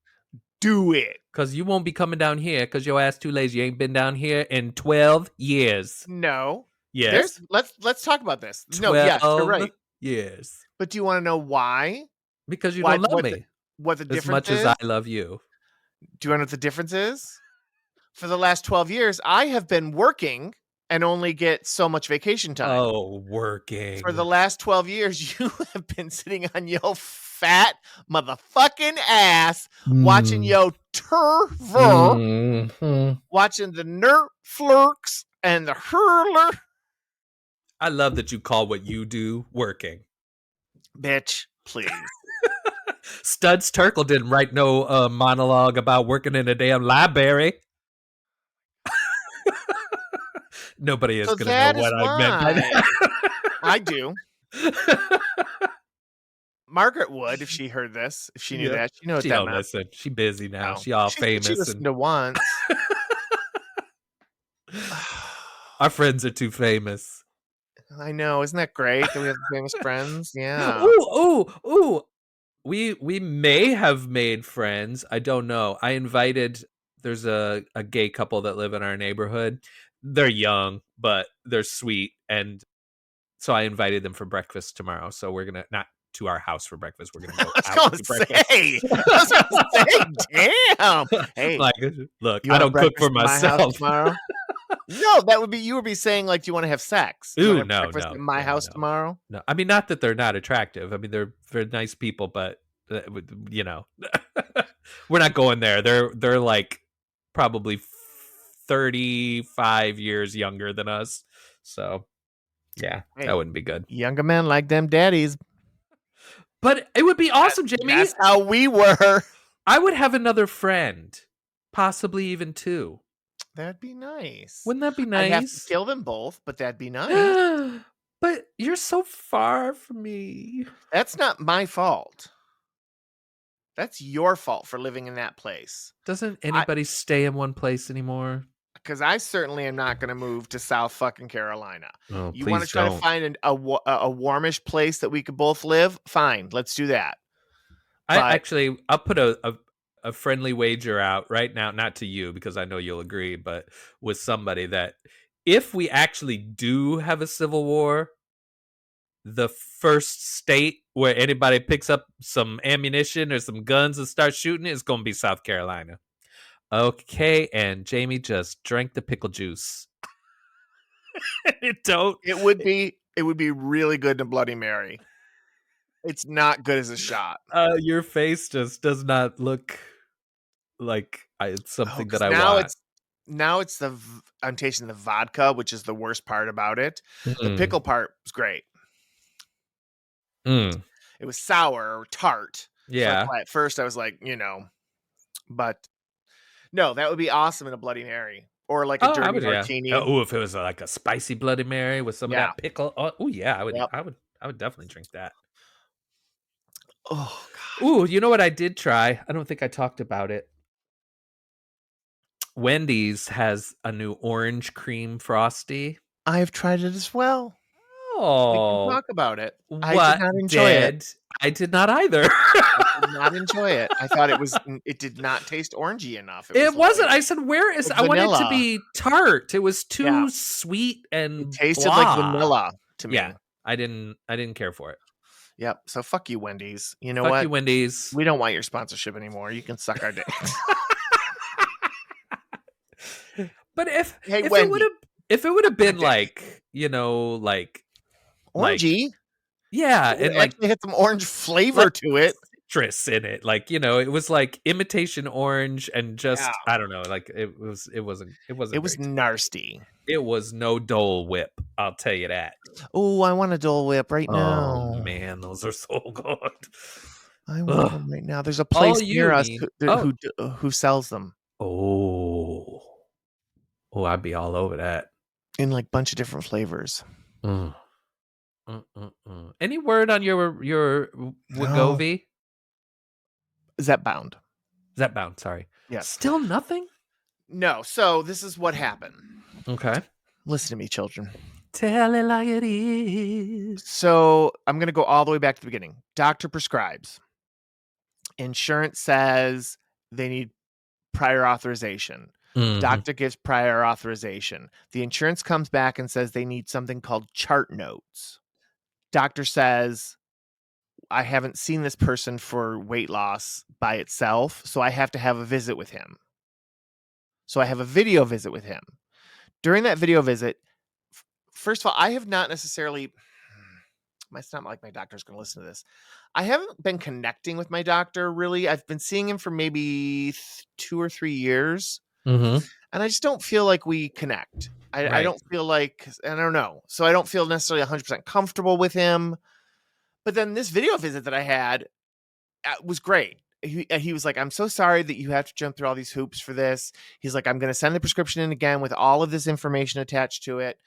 Do it. Because you won't be coming down here because your ass too lazy. You ain't been down here in 12 years. No. Yes. Let's talk about this. 12 No, yes, you're right. years. But do you want to know why? Because you Why- don't love me What the as difference much as is? I love you. Do you want to know what the difference is? For the last 12 years, I have been working and only get so much vacation time. Oh, working. For the last 12 years, you have been sitting on your fat motherfucking ass watching your turver, watching the Nerd Flirks and the Hurler. I love that you call what you do working. Bitch, please. Studs Terkel didn't write no monologue about working in a damn library. Nobody is So going to know that is what I meant by why that. I do. Margaret would if she heard this, if she knew that. She knows She that don't meant. listen. She busy now. No. She all She famous. listened And to once. our friends are too famous. I know. Isn't that great that we have famous friends? Yeah. Ooh. We may have made friends. I don't know. There's a gay couple that live in our neighborhood. They're young, but they're sweet. And so I invited them for breakfast tomorrow. So we're going to, not to our house for breakfast. We're going to go out to breakfast. I was gonna say, damn. Hey, Like, look, you I want don't cook for breakfast at my house myself. tomorrow? No, that would be, you would be saying like, do you want to have sex? You Ooh, wanna have breakfast at my house tomorrow? No, I mean, not that they're not attractive. I mean, they're nice people, but we're not going there. They're like probably 35 years younger than us. So yeah, Hey, that wouldn't be good. Younger men like them daddies. But it would be awesome, Jamie. That's how we were. I would have another friend, possibly even two. That'd be nice. Wouldn't that be I'd have to nice? kill them both, but that'd be nice. But you're so far from me. That's not my fault. That's your fault for living in that place. Doesn't anybody stay in one place anymore? Because I certainly am not going to move to South fucking Carolina. Oh, You want to please try to don't. find a warmish place that we could both live? Fine, let's do that. I'll put a friendly wager out right now, not to you because I know you'll agree, but with somebody that if we actually do have a civil war, the first state where anybody picks up some ammunition or some guns and starts shooting is going to be South Carolina. Okay, and Jamie just drank the pickle juice. It would be really good in a Bloody Mary. It's not good as a shot. Your face just does not look like it's something that I want. I'm tasting the vodka, which is the worst part about it. The pickle part was great. It was sour or tart. Yeah. So at first I was like, but no, that would be awesome in a Bloody Mary or like a dirty martini. Oh, if it was like a spicy Bloody Mary with some of that pickle. Oh yeah, I would definitely drink that. Oh god. Ooh, you know what I did try? I don't think I talked about it. Wendy's has a new orange cream frosty. I've tried it as well. We can Oh, talk about it. I did what not enjoy it. I did not either. I did not enjoy it. I thought it did not taste orangey enough. It It was wasn't. like I said, where is? I want it to vanilla. be tart. It was Yeah, too sweet it and tasted like blah. vanilla to Yeah, me. I didn't care for it. Yep. So fuck you, Wendy's. You know Fuck what? you, Wendy's. We don't want your sponsorship anymore. You can suck our dicks. But if Hey, if Wendy. it would have been dick. like, you know, like Orangey. yeah, It and like actually had some orange flavor to it. citrus in it, like, you know, it was like imitation orange and Yeah. just I don't know, like it wasn't It was great. nasty. It was no Dole Whip, I'll tell you that. Oh, I want a Dole Whip right Oh now. man, those are so good. I want Ugh. them right now. There's a All place you near us need. Oh, who sells them oh, I'd be all over that. in like a bunch of different flavors. Mm. Any word on your No. Wegovy? Is that bound? Zepbound, sorry. Yes. Still nothing? No. So this is what happened. Okay. Listen to me, children. Tell it like it is. So I'm going to go all the way back to the beginning. Doctor prescribes. Insurance says they need prior authorization. Mhm. Doctor gives prior authorization. The insurance comes back and says they need something called chart notes. Doctor says, I haven't seen this person for weight loss by itself, so I have to have a visit with him. So I have a video visit with him. During that video visit, first of all, I have not necessarily, it's not like my doctor's going to listen to this. I haven't been connecting with my doctor really. I've been seeing him for maybe 2 or 3 years. Mm-hmm. And I just don't feel like we connect. I Right. don't feel like, I don't know. So I don't feel necessarily 100% comfortable with him. But then this video visit that I had was great. He was like, I'm so sorry that you have to jump through all these hoops for this. He's like, I'm going to send the prescription in again with all of this information attached to it.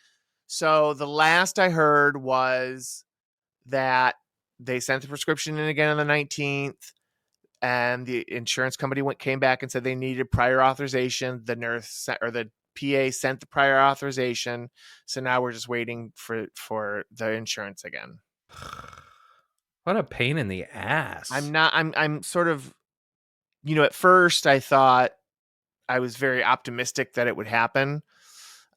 So the last I heard was that they sent the prescription in again on the 19th. And the insurance company came back and said they needed prior authorization. The nurse or the PA sent the prior authorization. So now we're just waiting for the insurance again. What a pain in the ass. I'm sort of, at first I thought I was very optimistic that it would happen.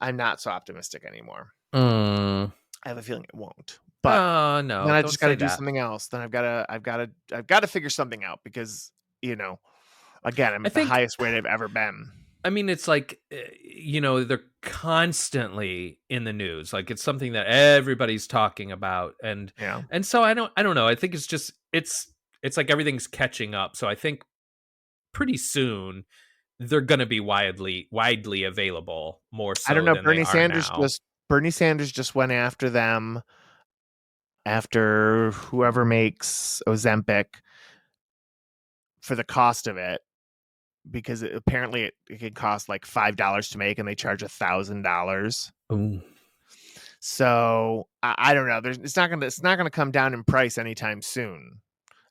I'm not so optimistic anymore. I have a feeling it won't. But no, then I just got to do something else. Then I've got to figure something out because, again, I'm at the highest weight I've ever been. I mean, it's like, they're constantly in the news. Like it's something that everybody's talking about. And so I don't know. I think it's just, it's like everything's catching up. So I think pretty soon they're going to be widely available more so. I don't know. Than Bernie Sanders just went after them. After whoever makes Ozempic for the cost of it, because apparently it can cost like $5 to make and they charge $1,000. So I don't know. It's not going to come down in price anytime soon.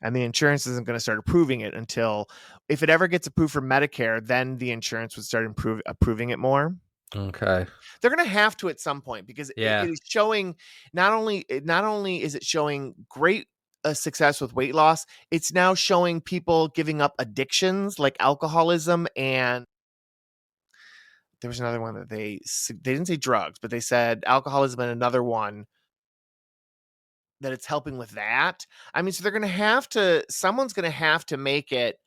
And the insurance isn't going to start approving it until, if it ever gets approved for Medicare, then the insurance would start approving it more. Okay. They're going to have to at some point because it is showing not only is it showing great success with weight loss, it's now showing people giving up addictions like alcoholism, and there was another one that they didn't say drugs, but they said alcoholism, and another one that it's helping with that. I mean, so someone's going to have to make it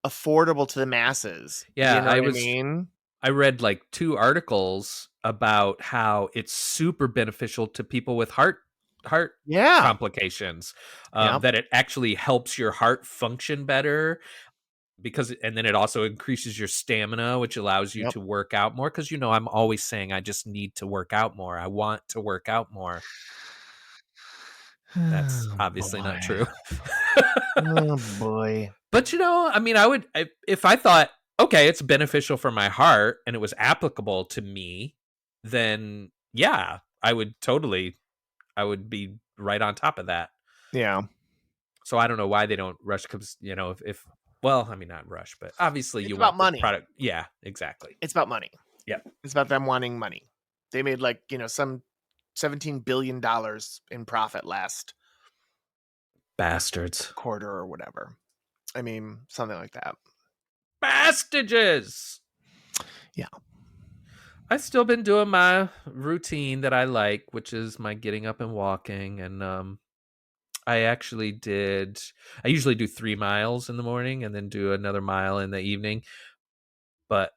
affordable to the masses. Yeah, you know what I mean? I read like 2 articles about how it's super beneficial to people with heart complications, that it actually helps your heart function better and then it also increases your stamina, which allows you to work out more. Cause I'm always saying I just need to work out more. I want to work out more. That's obviously not true. Oh boy. But I mean, if I thought, okay, it's beneficial for my heart and it was applicable to me, then yeah, I would be right on top of that. Yeah. So I don't know why they don't rush, because well, I mean, not rush, but obviously you want money. Product. Yeah, exactly. It's about money. Yeah. It's about them wanting money. They made some $17 billion in profit last Bastards. quarter or whatever. I mean, something like that. Bastages. Yeah. I've still been doing my routine that I like, which is my getting up and walking. And I usually do 3 miles in the morning and then do another mile in the evening. But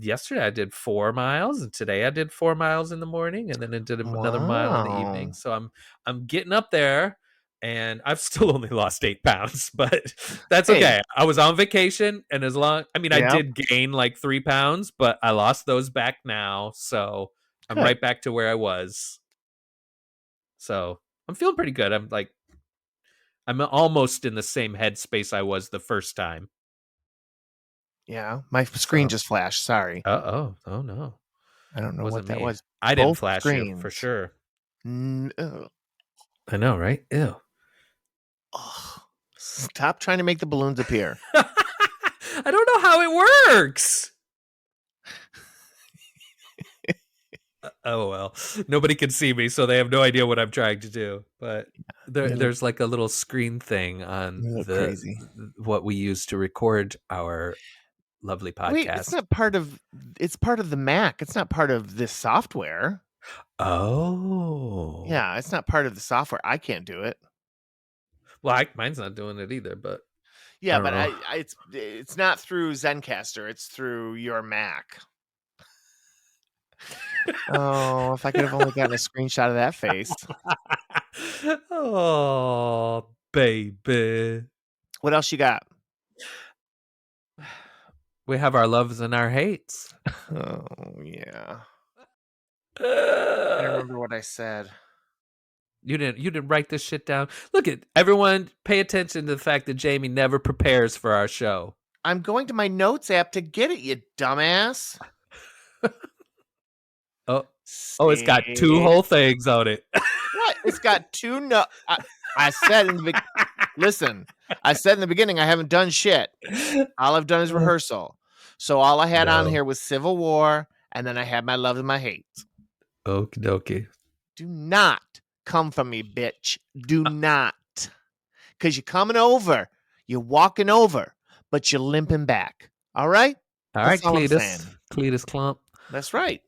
yesterday I did 4 miles, and today I did 4 miles in the morning, and then I did another mile in the evening. So I'm getting up there, and I've still only lost 8 pounds, but that's okay. I was on vacation, and I did gain like 3 pounds, but I lost those back now, so I'm right back to where I was. So I'm feeling pretty good. I'm almost in the same headspace I was the first time. Yeah, my screen just flashed. Sorry. Oh no. I don't know what that was. I didn't flash you for sure. I know, right? Ew. Stop trying to make the balloons appear. I don't know how it works. Oh well, nobody can see me, so they have no idea what I'm trying to do. But there's like a little screen thing on what we use to record our lovely podcast. Wait, it's part of the Mac. It's not part of this software. Oh, yeah, it's not part of the software. I can't do it. Well, mine's not doing it either. But yeah, but it's not through Zencaster. It's through your Mac. Oh, if I could have only gotten a screenshot of that face. Oh, baby. What else you got? We have our loves and our hates. Oh, yeah. I don't remember what I said. You didn't write this shit down. Look at everyone. Pay attention to the fact that Jamie never prepares for our show. I'm going to my notes app to get it, you dumbass. It's got 2 whole things on it. What? It's got 2 I said in the listen. I said in the beginning I haven't done shit. All I've done is rehearsal. So all I had on here was Civil War, and then I had my love and my hate. Okie dokie. Do not come for me, bitch. Do not. Because you're coming over. You're walking over, but you're limping back. All right? All right, Cletus. Cletus Clump. That's right.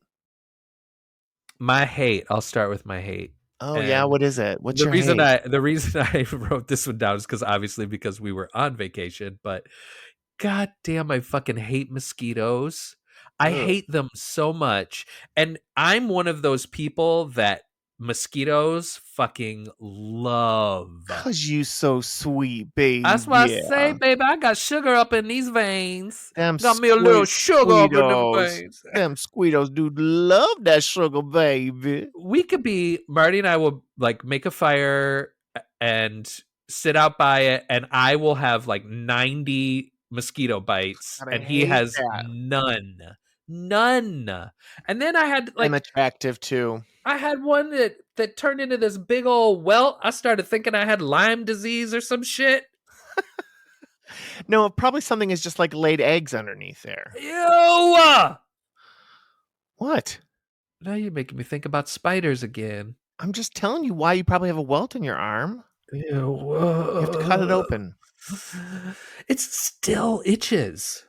My hate. I'll start with my hate. Oh, yeah. What is it? What's your reason hate? The reason I wrote this one down is because we were on vacation, but god damn, I fucking hate mosquitoes. I hate them so much. And I'm one of those people that mosquitoes fucking love. Because you so sweet, baby. That's what I say, baby. I got sugar up in these veins. Them got me a little sugar up in the veins. Them squeetos do love that sugar, baby. We could be, Marty and I will like make a fire and sit out by it, and I will have like 90 mosquito bites, and he has none. And then I had like, I'm attractive too. I had one that turned into this big old welt. I started thinking I had Lyme disease or some shit. No, probably something is just like laid eggs underneath there. Ew! What? Now you're making me think about spiders again. I'm just telling you why you probably have a welt in your arm. Ew. You have to cut it open. It still itches.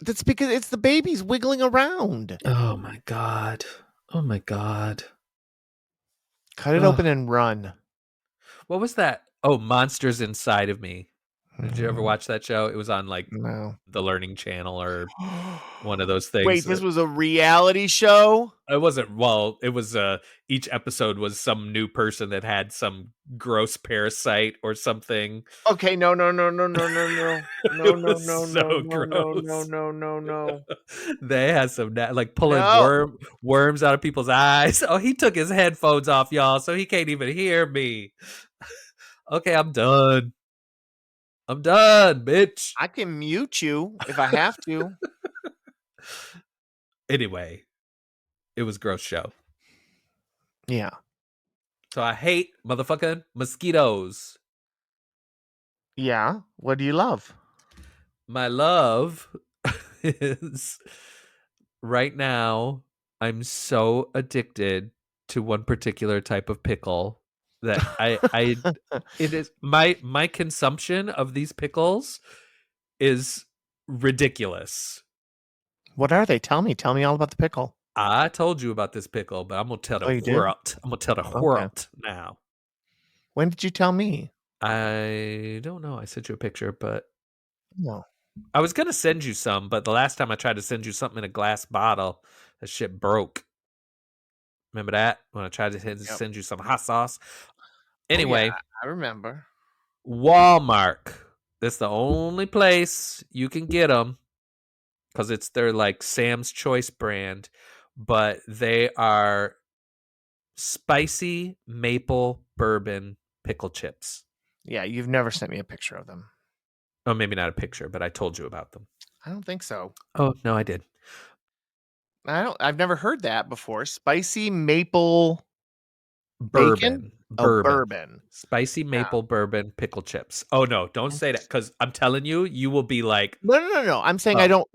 That's because it's the babies wiggling around. Oh my god. Cut it open and run. What was that? Oh, Monsters Inside of Me. Did you ever watch that show? It was on like the Learning Channel or one of those things. Wait, this was a reality show? It wasn't. Well, it was. Each episode was some new person that had some gross parasite or something. Okay, no. No. They had some like pulling worms out of people's eyes. Oh, he took his headphones off, y'all, so he can't even hear me. Okay, I'm done. Bitch. I can mute you if I have to. Anyway, it was a gross show. Yeah. So I hate motherfucking mosquitoes. Yeah. What do you love? My love is right now I'm so addicted to one particular type of pickle that I it is my consumption of these pickles is ridiculous. What are they? Tell me. Tell me all about the pickle. I told you about this pickle, but I'm gonna tell the Oh, you did? world. I'm gonna tell the Okay. world now. When did you tell me? I don't know. I sent you a picture, but No. I was gonna send you some, but the last time I tried to send you something in a glass bottle, that shit broke. Remember that? When I tried to Yep. send you some hot sauce? Oh, yeah. Anyway, I remember. Walmart. That's the only place you can get them because it's their like Sam's Choice brand, but they are spicy maple bourbon pickle chips. Yeah, you've never sent me a picture of them. Oh, maybe not a picture, but I told you about them. I don't think so. Oh, no, I did. I've never heard that before. Spicy maple bacon? Bourbon. Oh, Bourbon. bourbon. Spicy maple bourbon pickle chips. Oh, no, don't say that because I'm telling you, you will be like, No. I'm saying I don't.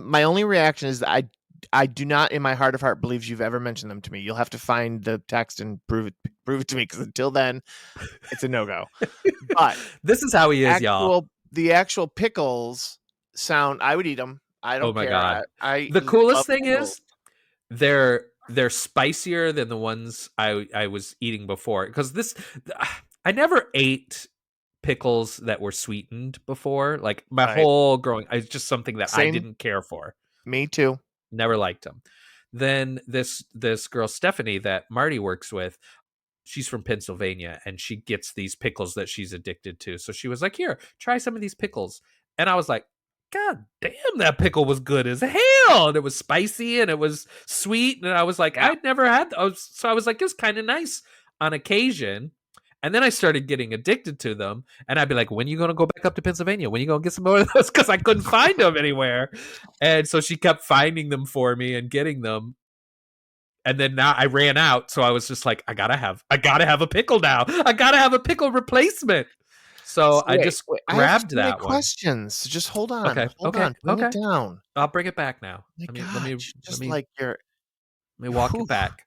My only reaction is that I do not, in my heart of heart, believe you've ever mentioned them to me. You'll have to find the text and prove it to me because until then, it's a no go. But this is how he is, y'all. the actual pickles sound. I would eat them. I don't Oh my care. God. I The coolest love thing pickles. is they're spicier than the ones I was eating before because I never ate pickles that were sweetened before. Like my Right. whole growing, it's just something that I Same. didn't care for. Me too. Never liked them. Then this girl Stephanie that Marty works with, she's from Pennsylvania and she gets these pickles that she's addicted to. So she was like, "Here, try some of these pickles." And I was like, "God damn, that pickle was good as hell." And it was spicy and it was sweet. And I was like, Yeah. I'd never had those. So I was like, it's kind of nice on occasion. And then I started getting addicted to them. And I'd be like, when are you going to go back up to Pennsylvania? When are you going to get some more of those? Because I couldn't find them anywhere. And so she kept finding them for me and getting them. And then now I ran out. So I was just like, I gotta have a pickle now. I gotta have a pickle replacement. So I Wait, just I have grabbed so many that one. questions. Just hold on. Okay. Hold Okay. on. Bring Okay. it down. I'll bring it back now. My Let me God, let just me like you're. let me walk it back.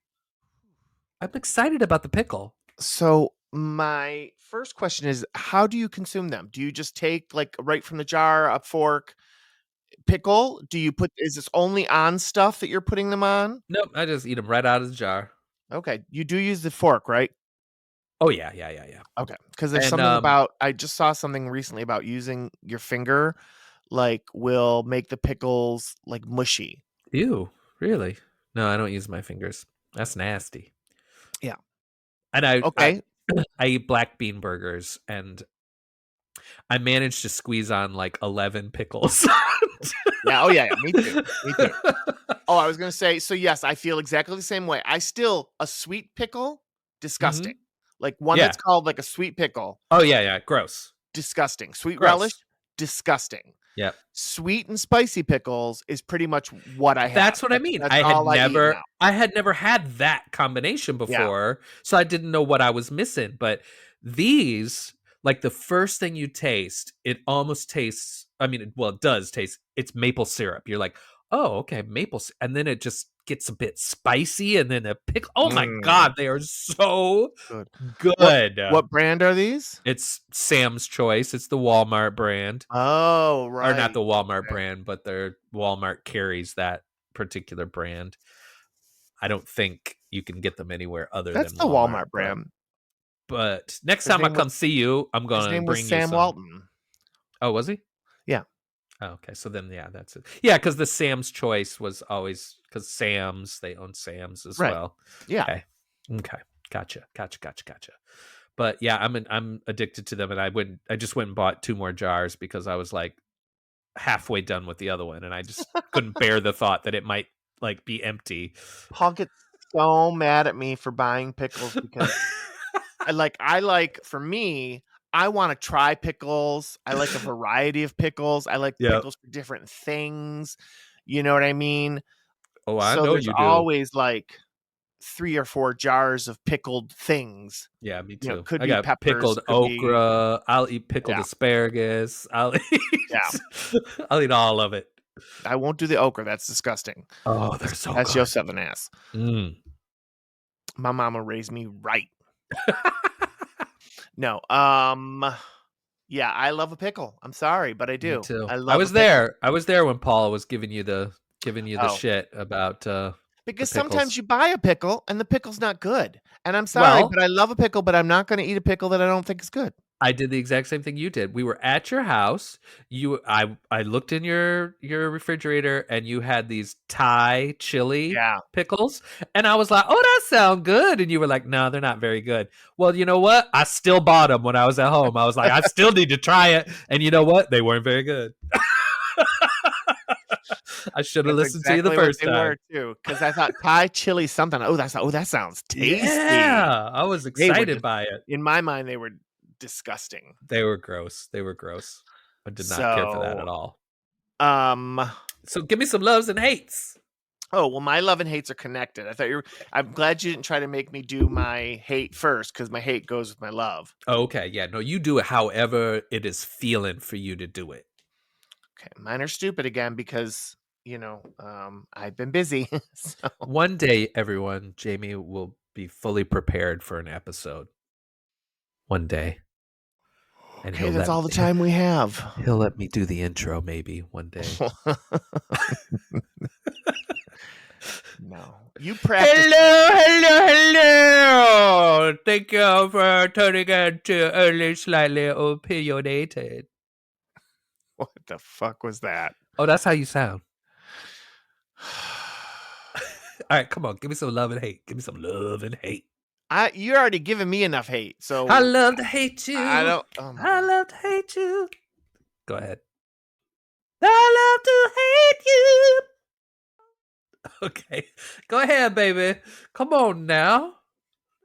I'm excited about the pickle. So my first question is, how do you consume them? Do you just take like right from the jar, a fork, pickle? Do you put? Is this only on stuff that you're putting them on? Nope, I just eat them right out of the jar. Okay, you do use the fork, right? Oh yeah. Okay, because there's And something about I just saw something recently about using your finger, like will make the pickles like mushy. ew, really? No, I don't use my fingers. That's nasty. Yeah. And Okay. I eat black bean burgers and I managed to squeeze on like 11 pickles. Yeah. Oh yeah. Me too. Me too. Oh, I was gonna say. So yes, I feel exactly the same way. I still a sweet pickle, disgusting. Mhm. Like one Yeah. that's called like a sweet pickle, Oh yeah. Gross. disgusting. Sweet relish, Gross. disgusting. Yep. Sweet and spicy pickles is pretty much what I have. That's what I mean. That's all I eat now. I had never had that combination before, so I didn't know what I was missing. But these, like the first thing you taste, it almost tastes. I mean, well, it does taste. It's maple syrup. You're like, oh, okay, and then it just gets a bit spicy, and then a pickle. Oh my God, they are so Good. good. What brand are these? It's Sam's Choice. It's the Walmart brand. Oh, right. Or not the Walmart brand, but their Walmart carries that particular brand. I don't think you can get them anywhere other That's than the Walmart brand. But next His time I name come see you, I'm His gonna name was bring you Sam some. Walton. Oh, was he? Yeah. Oh, okay. So then, yeah, that's it. Yeah, because the Sam's Choice was always because Sam's they own Sam's as Right. well. Yeah. Okay. Gotcha. But yeah, I'm addicted to them, and I just went and bought 2 more jars because I was like halfway done with the other one, and I just couldn't bear the thought that it might like be empty. Paul gets so mad at me for buying pickles because I like for me, I want to try pickles. I like a variety of pickles. I like Yep. pickles for different things. You know what I mean? Oh, I So know there's you do. always like 3 or 4 jars of pickled things. Yeah, me You know, too. could I be got peppers, pickled could be okra. I'll eat pickled Yeah. asparagus. I'll eat all of it. I won't do the okra. That's disgusting. Oh, they're so That's good. your southern ass. Mm. My mama raised me right. No, yeah, I love a pickle. I'm sorry, but I Me do. too. I I love a was pickle. there. I was there when Paula was giving you the Oh, shit about the because sometimes pickles. you buy a pickle and the pickle's not good. And I'm sorry, Well, but I love a pickle, but I'm not gonna eat a pickle that I don't think is good. I did the exact same thing you did. We were at your house. I looked in your refrigerator and you had these Thai chili Yeah. pickles, and I was like, "Oh, that sound good." And you were like, "No, they're not very good." Well, you know what? I still bought them when I was at home. I was like, "I still need to try it." And you know what? They weren't very good. I should have That's listened to you the exactly what first they time. were too. Because I thought Thai chili something. That sounds tasty. Yeah, I was They were excited just by it. in my mind, they were disgusting. They were gross. They were gross. I did not care for that So, at all. um, So give me some loves and hates. oh, well, my love and hates are connected. I'm glad you didn't try to make me do my hate first because my hate goes with my love. Okay, yeah, no, you do it however it is feeling for you to do it. Okay, mine are stupid again because, I've been busy. So, One day, everyone, Jamie will be fully prepared for an episode. One day, and okay, that's all the time we have. he'll let me do the intro maybe one day. No, you practice. Hello. Thank you for tuning in to Early Slightly Opinionated. What the fuck was that? Oh, that's how you sound. All right, come on, give me some love and hate. Give me some love and hate. You're already giving me enough hate, so I love to hate you. I don't. Oh my I God. love to hate you. Go ahead. I love to hate you. Okay, go ahead, baby. Come on now.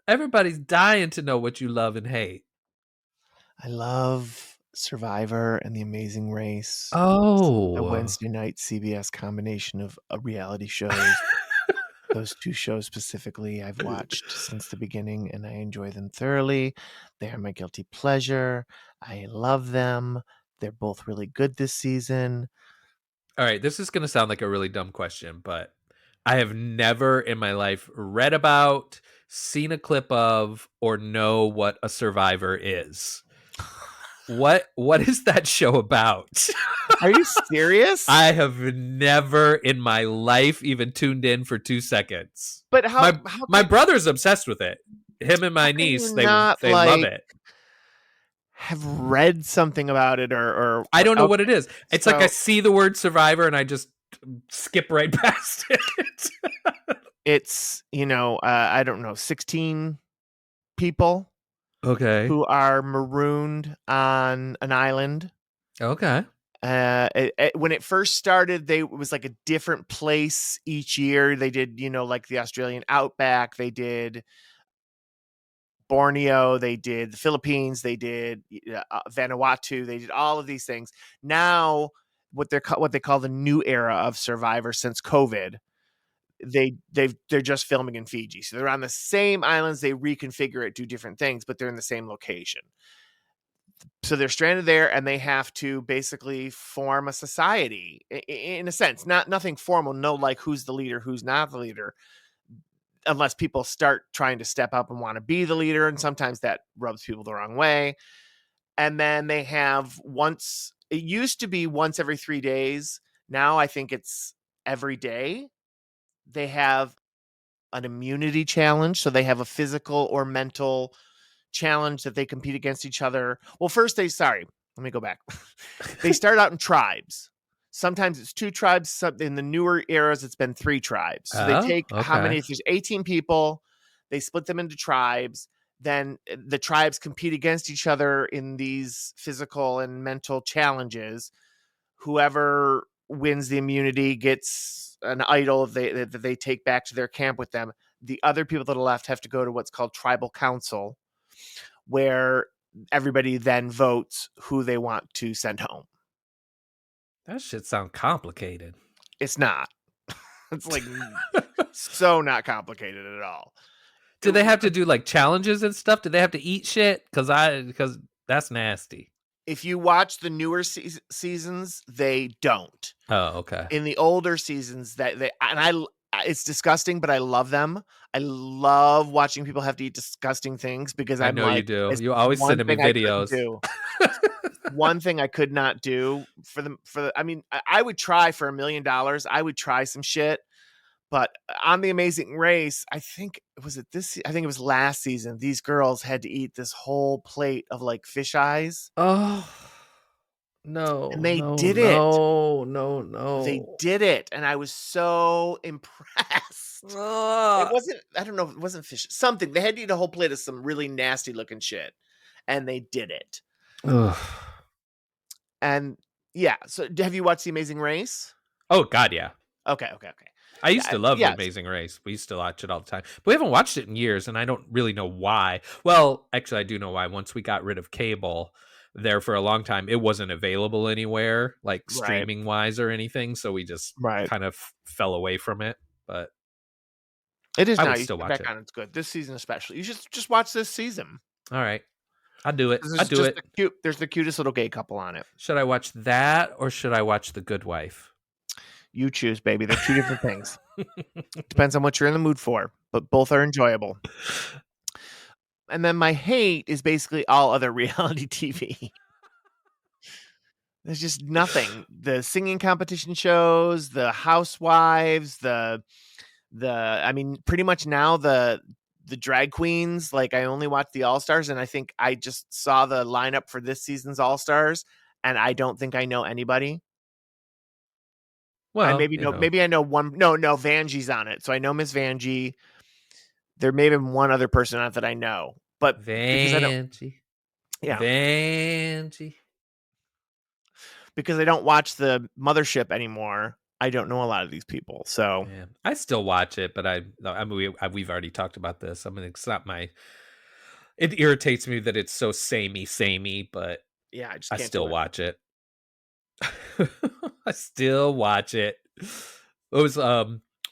Everybody's dying to know what you love and hate. I love Survivor and The Amazing Race. The Oh, Wednesday night CBS combination of reality shows. Those two shows specifically I've watched since the beginning and I enjoy them thoroughly. They are my guilty pleasure. I love them. They're both really good this season. all right. This is going to sound like a really dumb question, but I have never in my life read about, seen a clip of, or know what a survivor is. What is that show about? Are you serious? I have never in my life even tuned in for 2 seconds. But My brother's obsessed with it. Him and my how can you niece, not they love it. have read something about it or I don't know what okay, it is. It's like I so see the word survivor and I just skip right past it. it's I don't know, 16 people Okay. who are marooned on an island. Okay. When it first started, it was like a different place each year. They did, like the Australian outback, they did Borneo, they did the Philippines, they did Vanuatu, they did all of these things. Now, what they call the new era of Survivor since COVID, they're just filming in Fiji. So they're on the same islands, they reconfigure it, do different things, but they're in the same location. So they're stranded there and they have to basically form a society in a sense, nothing formal, no like who's the leader, who's not the leader, unless people start trying to step up and want to be the leader. And sometimes that rubs people the wrong way. And then they have it used to be once every 3 days. Now I think it's every day. They have an immunity challenge. So they have a physical or mental challenge that they compete against each other. Well, let me go back. They start out in tribes. Sometimes it's 2 tribes. In the newer eras, it's been 3 tribes. So they take how many? Okay. If there's 18 people, they split them into tribes. Then the tribes compete against each other in these physical and mental challenges. Whoever wins the immunity gets an idol that they take back to their camp with them. The other people that are left have to go to what's called tribal council, where everybody then votes who they want to send home. That shit sounds complicated. It's not. It's like so not complicated at all. Do they have to do like challenges and stuff? Do they have to eat shit? Because that's nasty. If you watch the newer seasons, they don't. Oh, okay. In the older seasons, that they and it's disgusting, but I love them. I love watching people have to eat disgusting things because I I'm know you like, do. it's You always one sending me thing I couldn't videos. do. One thing I could not do I mean, I would try for $1 million. I would try some shit, but on The Amazing Race, I think I think it was last season. These girls had to eat this whole plate of like fish eyes, Oh no, and they no, did it. no, no, They no. did it, and I was so impressed. It Ugh. wasn't I don't know, it wasn't fish something. They had to eat a whole plate of some really nasty looking shit, and they did it. Ugh. And yeah, so have you watched The Amazing Race? Oh God, yeah. Okay. I used Yeah, to love The yes. Amazing Race. We used to watch it all the time. But we haven't watched it in years, and I don't really know why. Well, actually, I do know why. Once we got rid of cable, there for a long time, it wasn't available anywhere, like Right, streaming wise or anything. So we just right. kind of fell away from it. But It is I now, would you still should get watch back it. on, it's good. This season especially. You should just watch this season. All right, I'll do it. This I'll is do just it. there's the cutest little gay couple on it. Should I watch that or should I watch The Good Wife? You choose, baby. They're two different things. Depends on what you're in the mood for, but both are enjoyable. And then my hate is basically all other reality TV. There's just nothing. The singing competition shows, the housewives, I mean, pretty much now the drag queens, like I only watch the All-Stars, and I think I just saw the lineup for this season's All-Stars, and I don't think I know anybody. I Well, maybe know maybe I know one. No, Vanjie's on it. So I know Miss Vanjie. There may have been one other person on it that I know. But because I don't Vanjie. yeah, Vanjie. because I don't watch the mothership anymore, I don't know a lot of these people. So Yeah, I still watch it, but I mean, we've already talked about this. I mean, it's not my. It irritates me that it's so samey, but yeah, I just I can't do still it. watch it. I still watch it. It was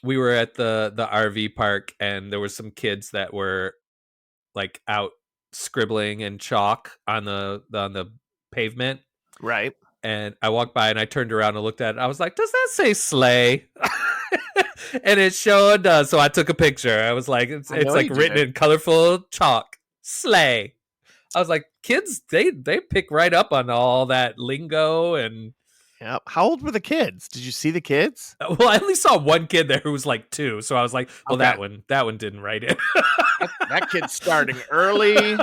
we were at the RV park and there were some kids that were like out scribbling in chalk on the pavement, Right. and I walked by and I turned around and looked at it. I was like, "Does that say slay?" And it sure does. So I took a picture. I was like, I it's know like you written did. in colorful chalk. Slay. I was like, kids, they pick right up on all that lingo. And Yeah. How old were the kids? Did you see the kids? well, I only saw one kid there who was like 2. So I was like, well, Okay. that one didn't write it. That kid's starting early. You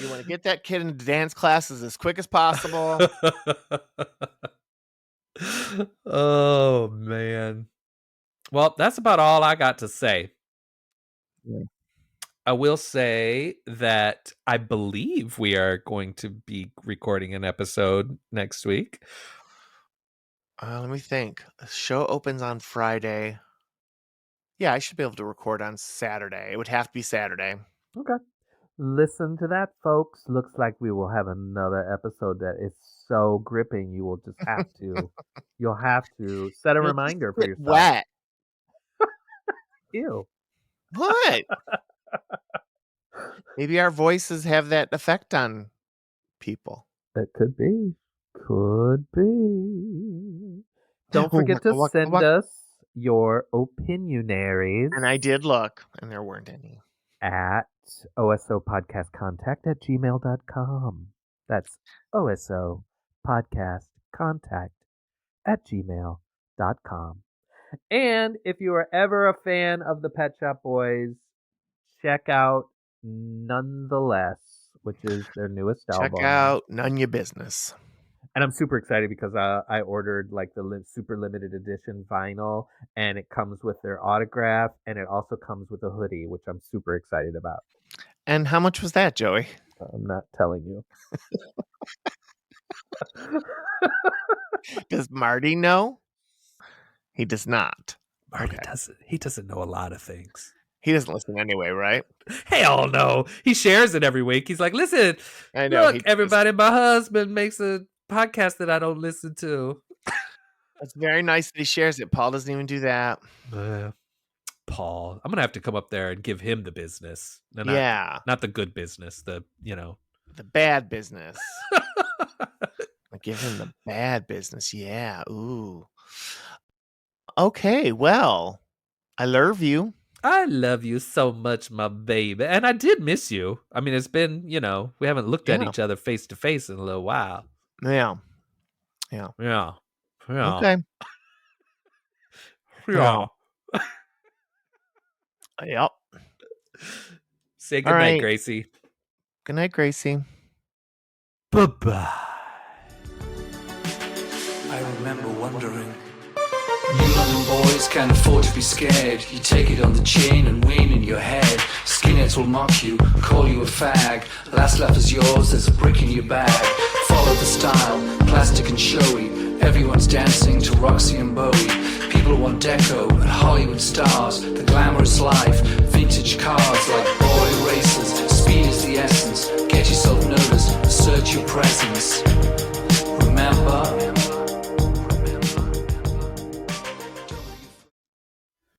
want to get that kid into dance classes as quick as possible. Oh man. Well, that's about all I got to say. Yeah. I will say that I believe we are going to be recording an episode next week. Let me think. The show opens on Friday. Yeah, I should be able to record on Saturday. It would have to be Saturday. Okay. Listen to that, folks. Looks like we will have another episode that is so gripping. You will just have to. You'll have to set a It'll just reminder for get yourself. wet. Ew. What? Maybe our voices have that effect on people. That could be. Could be. Don't forget to Waka, send waka. us your opinionaries And I did look, and there weren't any. at osopodcastcontact@gmail.com. That's osopodcastcontact@gmail.com. And if you are ever a fan of the Pet Shop Boys, check out Nonetheless, which is their newest Check album. out None Your Business. And I'm super excited because I ordered like the super limited edition vinyl, and it comes with their autograph, and it also comes with a hoodie, which I'm super excited about. And how much was that, Joey? I'm not telling you. Does Marty know? He does not. Marty Okay. doesn't. He doesn't know a lot of things. He doesn't listen anyway, right? Hell no. He shares it every week. He's like, listen, I know. look, everybody, my husband makes a podcast that I don't listen to. It's very nice that he shares it. Paul doesn't even do that. Paul, I'm gonna have to come up there and give him the business. Yeah. Not the good business. The The bad business. I give him the bad business. Yeah. Ooh. Okay, well, I love you. I love you so much, my baby. And I did miss you. I mean, it's been, we haven't looked at Yeah. each other face to face in a little while. Yeah. Yeah. Yeah. Yeah. Okay. Yeah. Yep. Say All goodnight, right. Gracie. Good night, Gracie. Bye-bye. I remember wondering. You London boys can't afford to be scared. You take it on the chin and win in your head. Skinheads will mock you, call you a fag. Last laugh is yours, there's a brick in your bag. Follow the style, plastic and showy. Everyone's dancing to Roxy and Bowie. People want deco and Hollywood stars. The glamorous life, vintage cars like boy races. Speed is the essence, get yourself noticed, assert your presence.